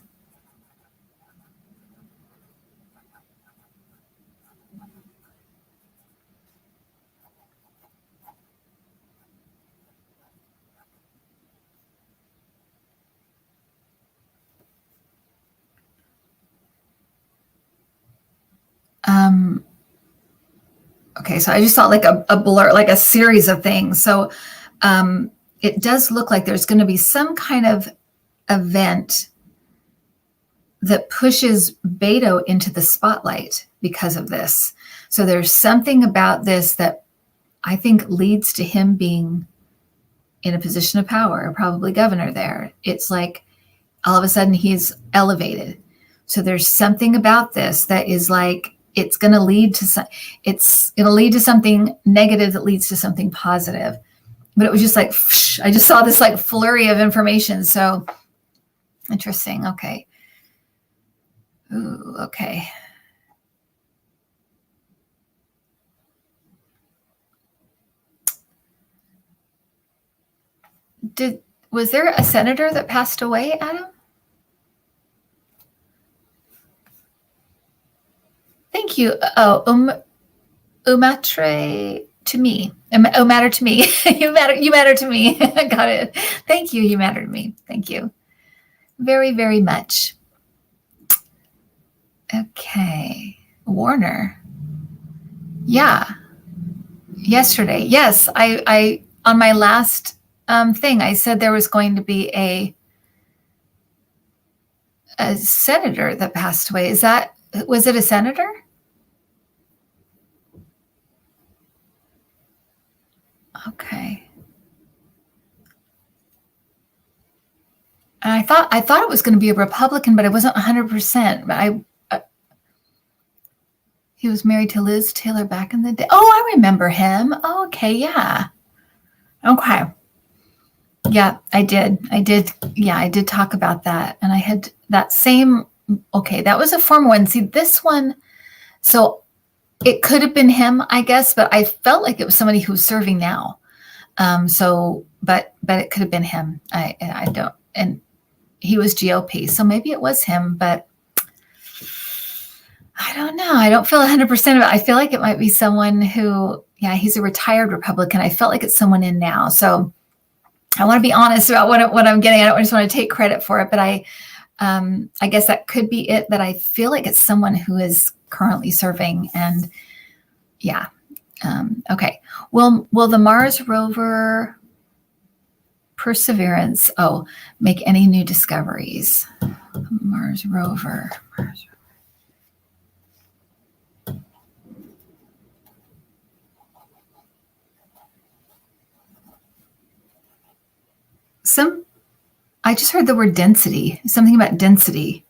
Okay, so I just saw like a blur, like a series of things. So it does look like there's going to be some kind of event that pushes Beto into the spotlight because of this. So there's something about this that I think leads to him being in a position of power, probably governor there. It's like all of a sudden he's elevated. So there's something about this that is like, it's going to lead to it'll lead to something negative that leads to something positive. But it was just like, I just saw this like flurry of information. So interesting. Okay. Ooh, okay. Was there a senator that passed away, Adam? Thank you. Oh, Umatre to me. Oh, matter to me. You matter to me. Got it. Thank you. You matter to me. Thank you very, very much. Okay. Warner. Yeah. Yesterday. Yes. I on my last thing, I said there was going to be a senator that passed away. Was it a senator? Okay. And I thought it was going to be a Republican, but I wasn't 100%. But he was married to Liz Taylor back in the day. Oh, I remember him. Oh, okay, yeah. Okay. Yeah, I did. Yeah, I did talk about that. And I had that same, okay, that was a former one. See, this one, so it could have been him, I guess, but I felt like it was somebody who's serving now. But it could have been him. I don't, and he was GOP, so maybe it was him, but I don't know. I don't feel 100% of it. I feel like it might be someone who, yeah, he's a retired Republican. I felt like it's someone in now. So I want to be honest about what I'm getting. I don't just want to take credit for it, but I guess that could be it. But I feel like it's someone who is currently serving. And yeah. Okay. Will the Mars rover Perseverance make any new discoveries? Mars rover. I just heard the word density, something about density.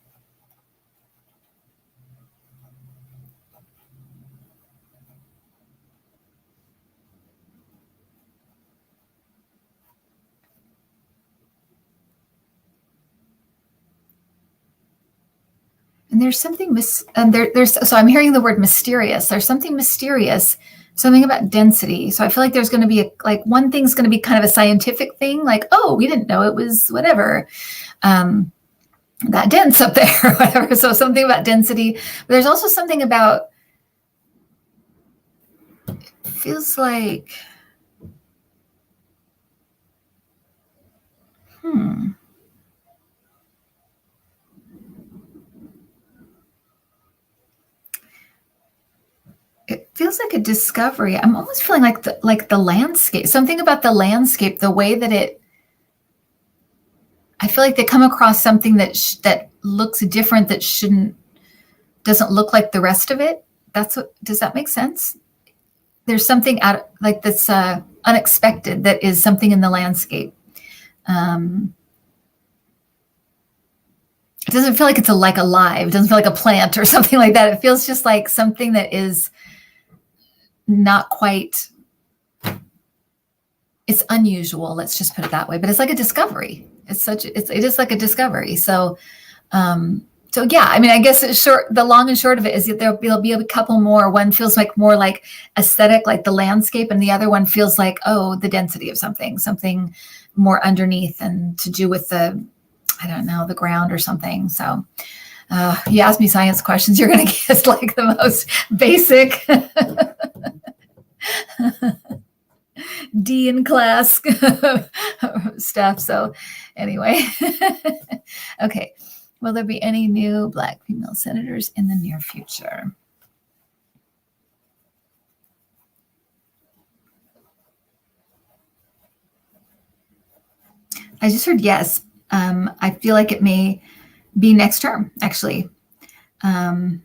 And there's something so I'm hearing the word mysterious. There's something mysterious, something about density. So I feel like there's going to be one thing's going to be kind of a scientific thing, like, oh, we didn't know it was whatever. That dense up there or whatever. So something about density. But there's also something about, feels like, feels like a discovery. I'm almost feeling like the landscape, something about the landscape, the way that I feel like they come across something that looks different, doesn't look like the rest of it. Does that make sense? There's something that's unexpected that is something in the landscape. It doesn't feel like it's alive. It doesn't feel like a plant or something like that. It feels just like something that is not quite, it's unusual. Let's just put it that way. But it's like a discovery. It is like a discovery. So yeah, I mean, I guess the long and short of it is that there'll be a couple more. One feels like more like aesthetic, like the landscape, and the other one feels like, the density of something more underneath and to do with the ground or something. So you ask me science questions, you're going to get like the most basic D in class stuff. So anyway, okay. Will there be any new Black female senators in the near future? I just heard yes. I feel like it may be next term, actually, over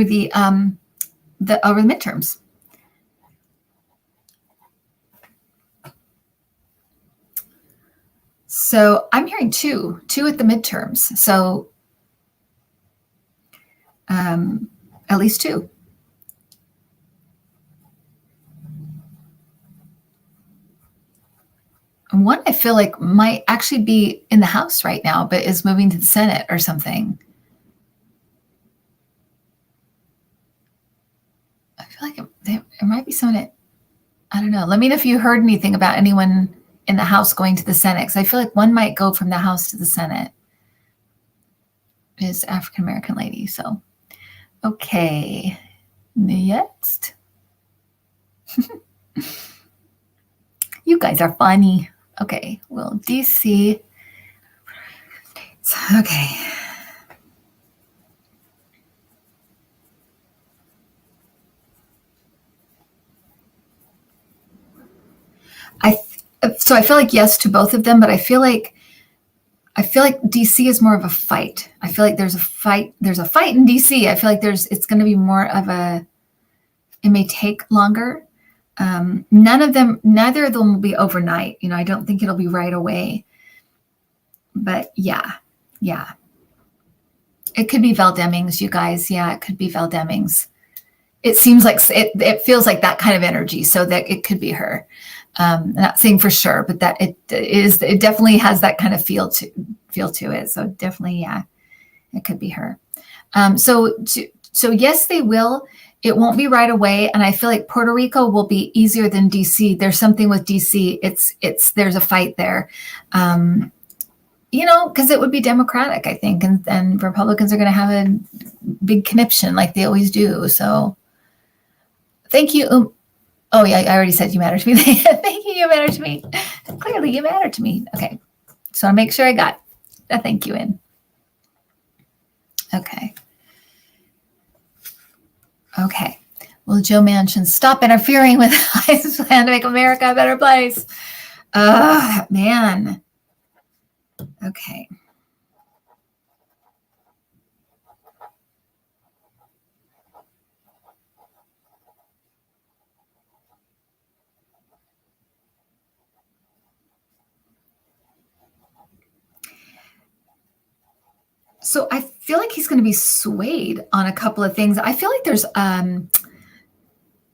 the midterms. So I'm hearing two at the midterms. So at least two. And one I feel like might actually be in the House right now, but is moving to the Senate or something. I feel like there might be someone I don't know. Let me know if you heard anything about anyone in the House going to the Senate, because I feel like one might go from the House to the Senate. Is African-American lady. So, okay. Next. You guys are funny. Okay, well, DC. Okay. So I feel like yes to both of them, but I feel like DC is more of a fight. I feel like there's a fight in DC. I feel like it's going to be more of it may take longer. Neither of them will be overnight. I don't think it'll be right away. But yeah. It could be Val Demings, you guys. Yeah, it could be Val Demings. It seems like it feels like that kind of energy, so that it could be her. I'm not saying for sure, but that it definitely has that kind of feel to it. So definitely, yeah, it could be her. So yes, they will. It won't be right away, and I feel like Puerto Rico will be easier than DC. There's something with DC. There's a fight there, because it would be Democratic, I think, and Republicans are going to have a big conniption like they always do. So, thank you. Oh yeah, I already said you matter to me. Thank you. You matter to me. Clearly, you matter to me. Okay, so I'll make sure I got a thank you in. Okay. Okay. Will Joe Manchin stop interfering with ICE's plan to make America a better place? Man. Okay. So I feel like he's going to be swayed on a couple of things. I feel like there's, you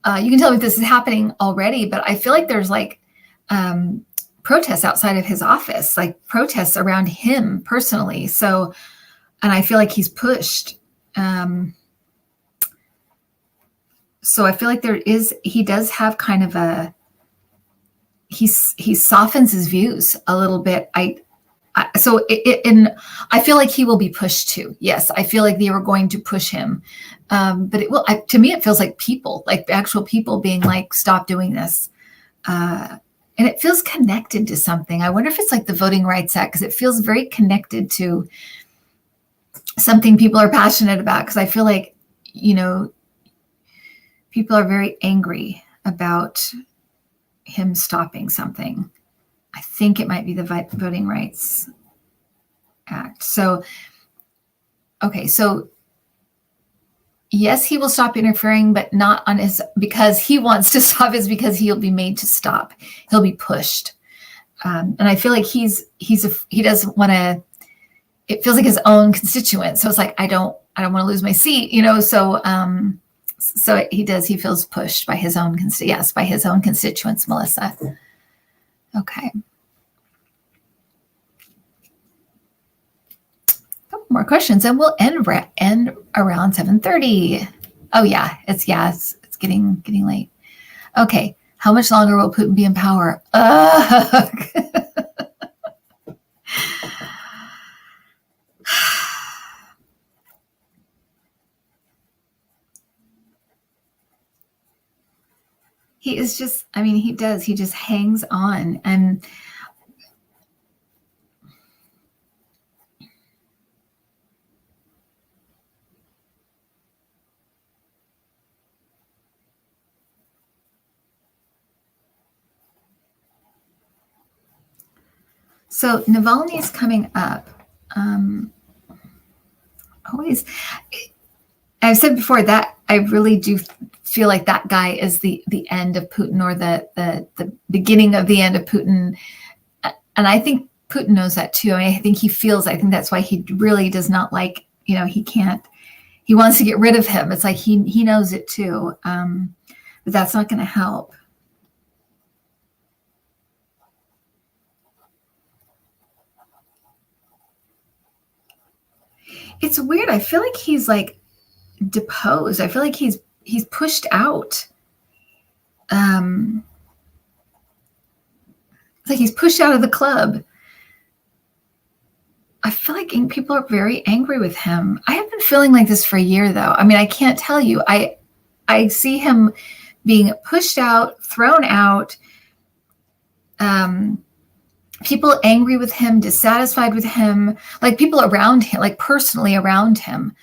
can tell me if this is happening already, but I feel like there's like protests outside of his office, like protests around him personally. So, and I feel like he's pushed. So I feel like he does have kind of he softens his views a little bit. I feel like he will be pushed too. Yes, I feel like they were going to push him, but it will. To me, it feels like people, like actual people, being like, "Stop doing this," and it feels connected to something. I wonder if it's like the Voting Rights Act, because it feels very connected to something people are passionate about. Because I feel like, people are very angry about him stopping something. I think it might be the Voting Rights Act. So, okay, so yes, he will stop interfering, but not on his, because he wants to stop, is because he'll be made to stop. He'll be pushed. And I feel like he doesn't want to, it feels like his own constituent. So it's like, I don't want to lose my seat, so, so he feels pushed by his own, by his own constituents, Melissa. Okay. Couple more questions and we'll end around 7:30. Oh yeah, it's getting late. Okay. How much longer will Putin be in power? He is just, he just hangs on. And so Navalny is coming up. Always, I've said before that I really do feel like that guy is the end of Putin, or the beginning of the end of Putin. And I think Putin knows that too. I think that's why he really does not like, he wants to get rid of him. It's like he knows it too. But that's not going to help. It's weird. I feel like he's like deposed. I feel like he's pushed out. It's like he's pushed out of the club. I feel like people are very angry with him. I have been feeling like this for a year, though. I can't tell you. I see him being pushed out, thrown out. People angry with him, dissatisfied with him, like people around him, like personally around him.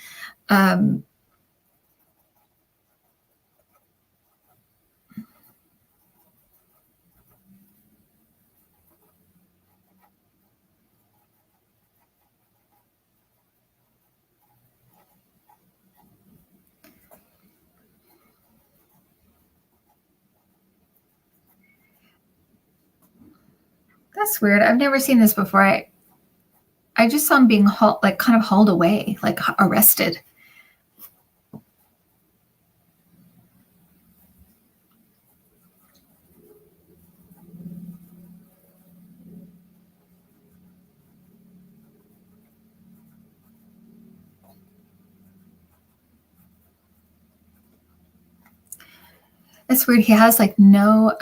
That's weird. I've never seen this before. I just saw him being kind of hauled away, like arrested. That's weird. He has like no,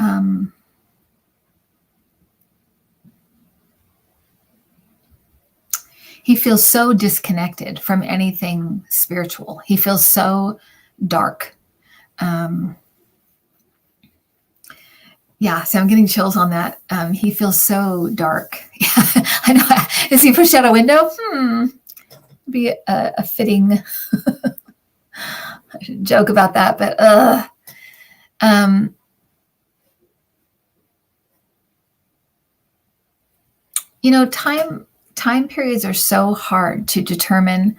he feels so disconnected from anything spiritual. He feels so dark. Yeah, so I'm getting chills on that. He feels so dark. Yeah, I know. Is he pushed out a window? Be a fitting joke about that, but time periods are so hard to determine.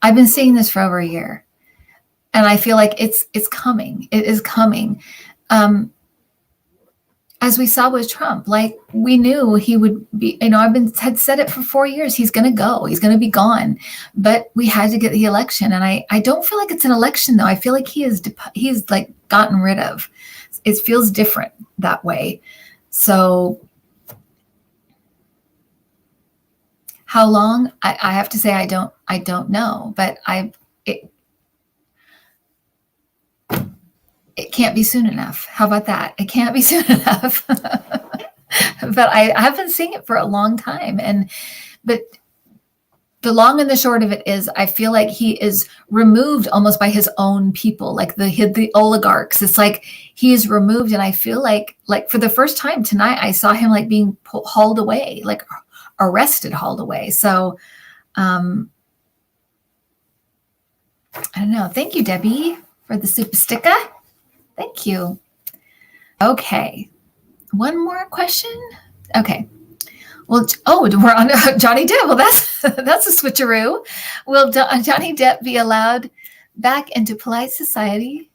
I've been seeing this for over a year, and I feel like it's coming. It is coming. As we saw with Trump, like we knew he would be, had said it for 4 years. He's going to go, he's going to be gone, but we had to get the election. And I don't feel like it's an election though. I feel like he's like gotten rid of. It feels different that way. So how long? I have to say, I don't know, but it can't be soon enough. How about that? It can't be soon enough. But I have been seeing it for a long time. But the long and the short of it is, I feel like he is removed almost by his own people, like the oligarchs. It's like he is removed. And I feel like for the first time tonight, I saw him like being hauled away, like arrested, hauled away. So I don't know. Thank you, Debbie, for the super sticker. Thank you. Okay. One more question. Okay. Well, we're on Johnny Depp. Well, that's a switcheroo. Will Johnny Depp be allowed back into polite society?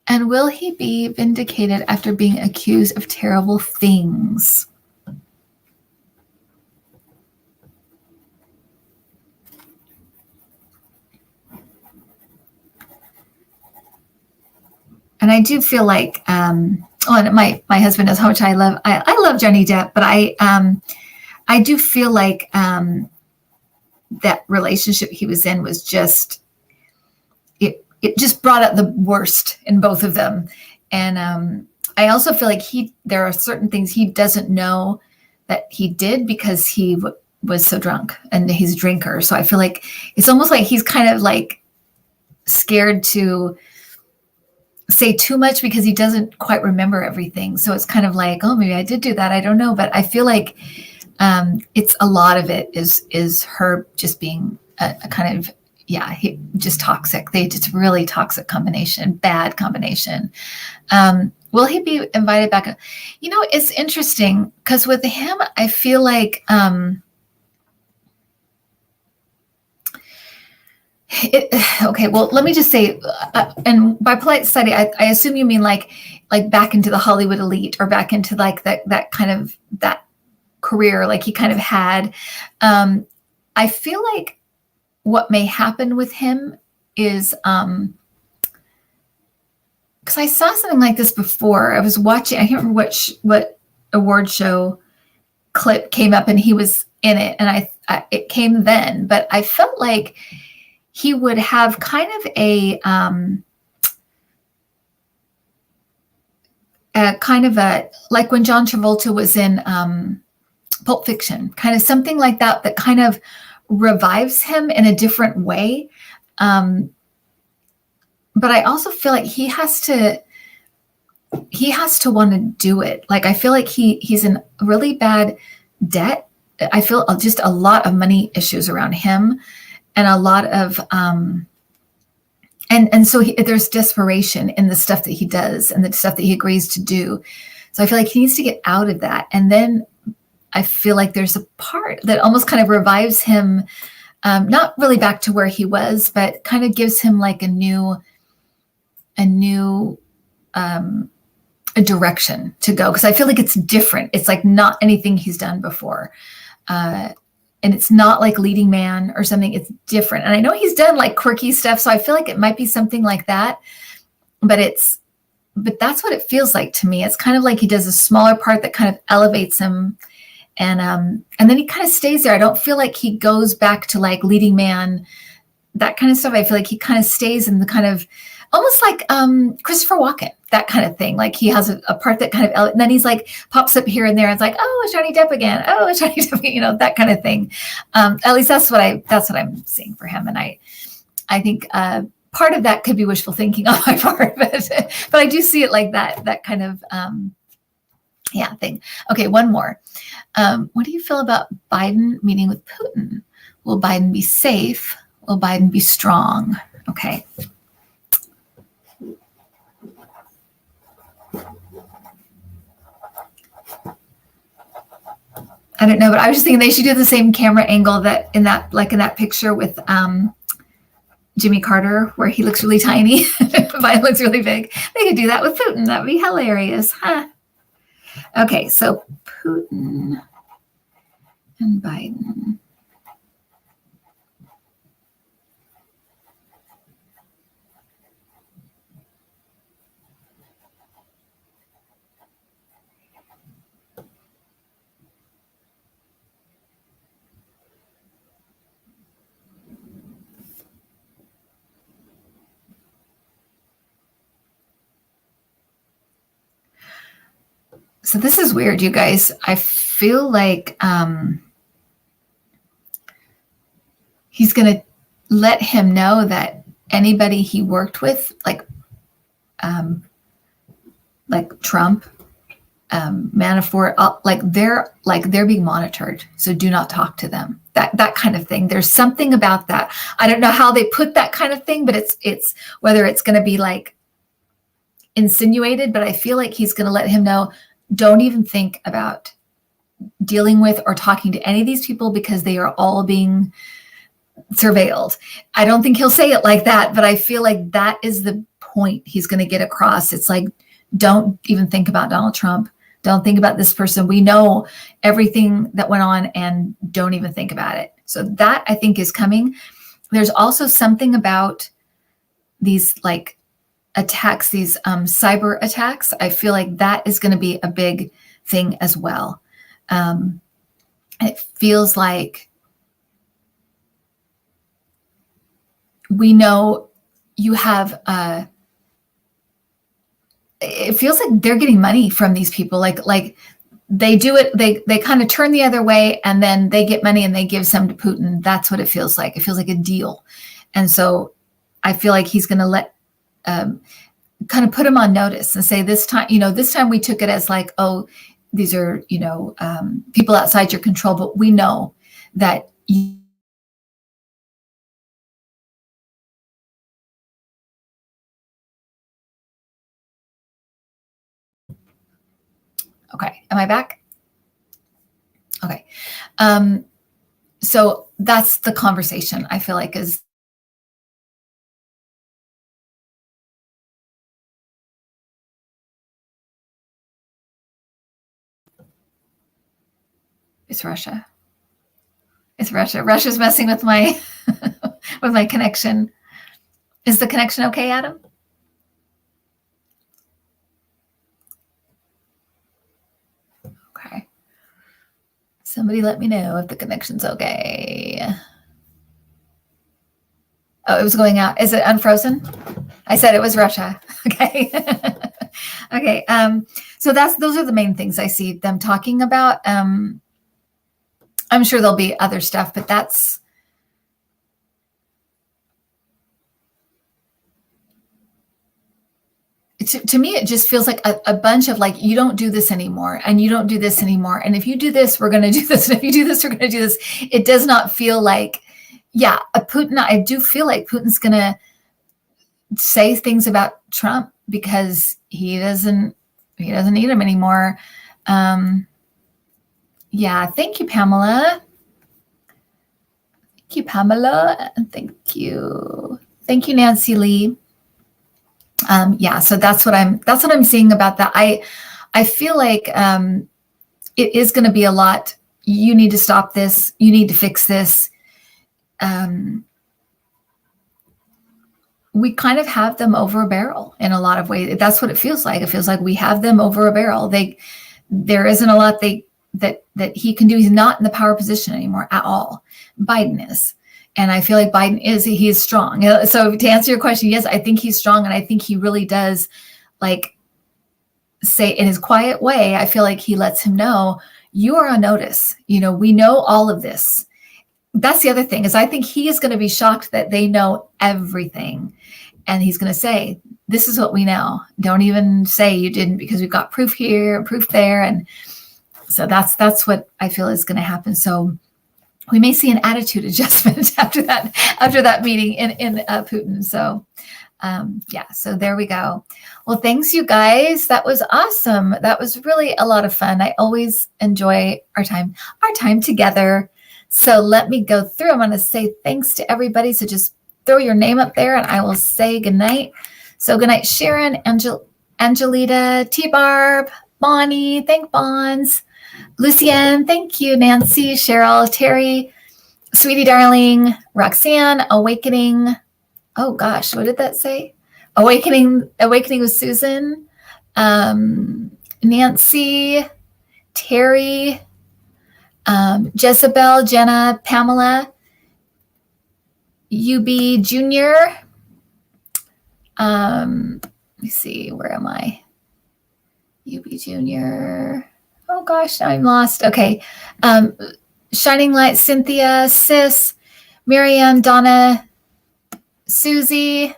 And will he be vindicated after being accused of terrible things? And I do feel like, and my husband knows how much I love Johnny Depp, but I do feel like that relationship he was in was just, it just brought out the worst in both of them. And I also feel like there are certain things he doesn't know that he did because he was so drunk and he's a drinker. So I feel like it's almost like he's kind of like scared to say too much because he doesn't quite remember everything. So it's kind of like, oh, maybe I did do that. I don't know. But I feel like it's a lot of it is her just being a kind of, just toxic. It's really toxic combination, bad combination. Will he be invited back? It's interesting because with him, I feel like okay, well, let me just say, and by polite society, I assume you mean like back into the Hollywood elite or back into like that kind of that career like he kind of had. I feel like what may happen with him is because I saw something like this before. I was watching, I can't remember what award show clip came up and he was in it, and it came then, but I felt like he would have kind of a like when John Travolta was in Pulp Fiction, kind of something like that kind of revives him in a different way. But I also feel like he has to want to do it. Like, I feel like he's in really bad debt. I feel just a lot of money issues around him. And a lot of, and so there's desperation in the stuff that he does and the stuff that he agrees to do. So I feel like he needs to get out of that. And then I feel like there's a part that almost kind of revives him, not really back to where he was, but kind of gives him like a new direction to go. Because I feel like it's different. It's like not anything he's done before. And it's not like Leading Man or something. It's different. And I know he's done like quirky stuff, so I feel like it might be something like that. But that's what it feels like to me. It's kind of like he does a smaller part that kind of elevates him, and then he kind of stays there. I don't feel like he goes back to like Leading Man, that kind of stuff. I feel like he kind of stays in the kind of almost like Christopher Walken, that kind of thing. Like he has a part that kind of, and then he's like pops up here and there. And it's like, oh, it's Johnny Depp again. Oh, it's Johnny Depp, that kind of thing. At least that's what I'm seeing for him. And I think part of that could be wishful thinking on my part, but I do see it like that kind of thing. Okay, one more. What do you feel about Biden meeting with Putin? Will Biden be safe? Will Biden be strong? Okay. I don't know, but I was just thinking they should do the same camera angle that in that picture with Jimmy Carter, where he looks really tiny, Biden looks really big. They could do that with Putin. That would be hilarious, huh? Okay, so Putin and Biden. So this is weird, you guys. I feel like he's going to let him know that anybody he worked with, like Trump, Manafort, they're being monitored. So do not talk to them. That kind of thing. There's something about that. I don't know how they put that kind of thing, but it's whether it's going to be like insinuated, but I feel like he's going to let him know, don't even think about dealing with or talking to any of these people because they are all being surveilled. I don't think he'll say it like that, but I feel like that is the point he's going to get across. It's like, don't even think about Donald Trump. Don't think about this person. We know everything that went on and don't even think about it. So that I think is coming. There's also something about these like attacks, these cyber attacks. I feel like that is going to be a big thing as well. It feels like we know you have, it feels like they're getting money from these people. Like they do it, they kind of turn the other way and then they get money and they give some to Putin. That's what it feels like. It feels like a deal. And so I feel like he's going to let, kind of put him on notice and say this time we took it as like, oh, these are, people outside your control, but we know that okay. Am I back? Okay. So that's the conversation I feel like is. It's Russia. It's Russia. Russia's messing with my with my connection. Is the connection okay, Adam? Okay. Somebody let me know if the connection's okay. Oh, it was going out. Is it unfrozen? I said it was Russia. Okay. Okay. So those are the main things I see them talking about. I'm sure there'll be other stuff, but that's to me, it just feels like a bunch of like, you don't do this anymore and you don't do this anymore. And if you do this, we're going to do this. And if you do this, we're going to do this. It does not feel like, yeah, Putin. I do feel like Putin's going to say things about Trump because he doesn't need him anymore. Yeah. Thank you, Pamela. Thank you, Pamela. And thank you, Nancy Lee. Yeah, so that's what I'm seeing about that. I feel like it is going to be a lot. You need to stop this. You need to fix this. We kind of have them over a barrel in a lot of ways. That's what it feels like. It feels like we have them over a barrel. There isn't a lot that he can do. He's not in the power position anymore at all. Biden is. And I feel like Biden he is strong. So to answer your question, yes, I think he's strong. And I think he really does like say in his quiet way, I feel like he lets him know you are on notice. We know all of this. That's the other thing is I think he is going to be shocked that they know everything. And he's going to say, this is what we know. Don't even say you didn't because we've got proof here, proof there. And so that's what I feel is going to happen. So we may see an attitude adjustment after that meeting in Putin. So, yeah, so there we go. Well, thanks you guys. That was awesome. That was really a lot of fun. I always enjoy our time together. So let me go through. I'm going to say thanks to everybody. So just throw your name up there and I will say goodnight. So goodnight, Sharon, Angelita, T-Barb, Bonnie, thank Bonds. Lucienne, thank you. Nancy, Cheryl, Terry, Sweetie Darling, Roxanne, Awakening. Oh gosh, what did that say? Awakening with Susan, Nancy, Terry, Jezebel, Jenna, Pamela, UB Junior. Let me see, where am I? UB Junior. Oh gosh, now I'm lost. Okay. Shining Light, Cynthia, Sis, Miriam, Donna, Susie,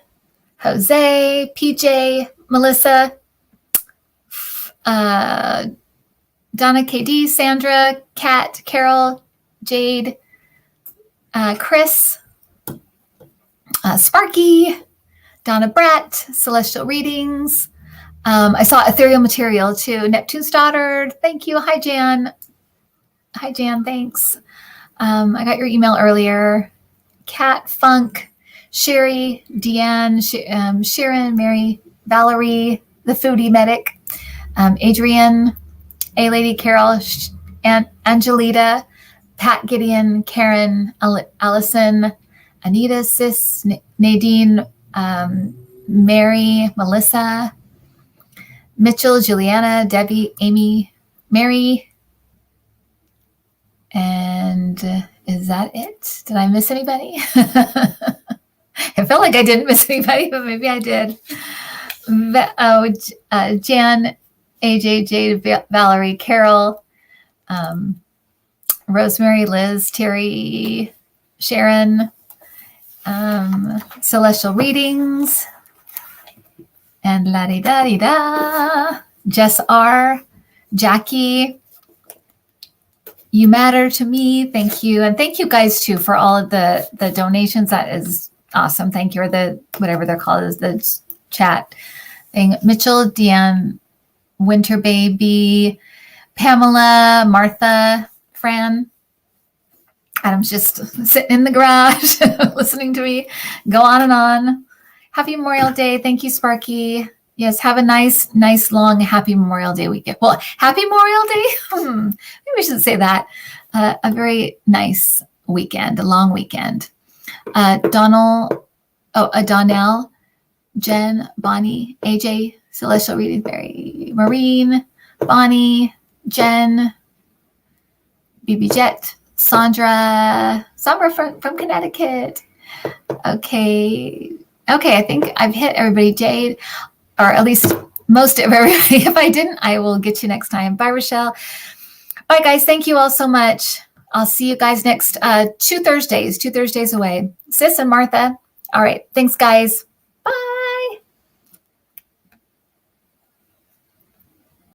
Jose, PJ, Melissa, Donna, KD, Sandra, Kat, Carol, Jade, Chris, Sparky, Donna Brett, Celestial Readings, I saw ethereal material too. Neptune's daughter. Thank you. Hi, Jan. Hi, Jan. Thanks. I got your email earlier. Kat, Funk, Sherry, Deanne, Sharon, Mary, Valerie, the foodie medic, Adrian, A Lady Carol, Angelita, Pat Gideon, Karen, Allison, Anita, Sis, Nadine, Mary, Melissa, Mitchell, Juliana, Debbie, Amy, Mary, and is that it? Did I miss anybody? I felt like I didn't miss anybody, but maybe I did. Jan, AJ, Jade, Valerie, Carol, Rosemary, Liz, Terry, Sharon, Celestial Readings, and la-di-da-di-da, Jess R, Jackie, you matter to me. Thank you. And thank you guys too for all of the donations. That is awesome. Thank you. Or the, whatever they're called, is the chat thing. Mitchell, Deanne, Winter Baby, Pamela, Martha, Fran. Adam's just sitting in the garage listening to me go on and on. Happy Memorial Day. Thank you, Sparky. Yes, have a nice, long, happy Memorial Day weekend. Well, happy Memorial Day. Maybe we should say that. A very nice weekend, a long weekend. Donnell, Jen, Bonnie, AJ, Celestial Reading, Mary, Maureen, Bonnie, Jen, BB Jet, Sandra from Connecticut. Okay, I think I've hit everybody. Jade, or at least most of everybody. If I didn't, I will get you next time. Bye, Rochelle. Bye, guys. Thank you all so much. I'll see you guys next 2 Thursdays away. Sis and Martha. All right. Thanks, guys.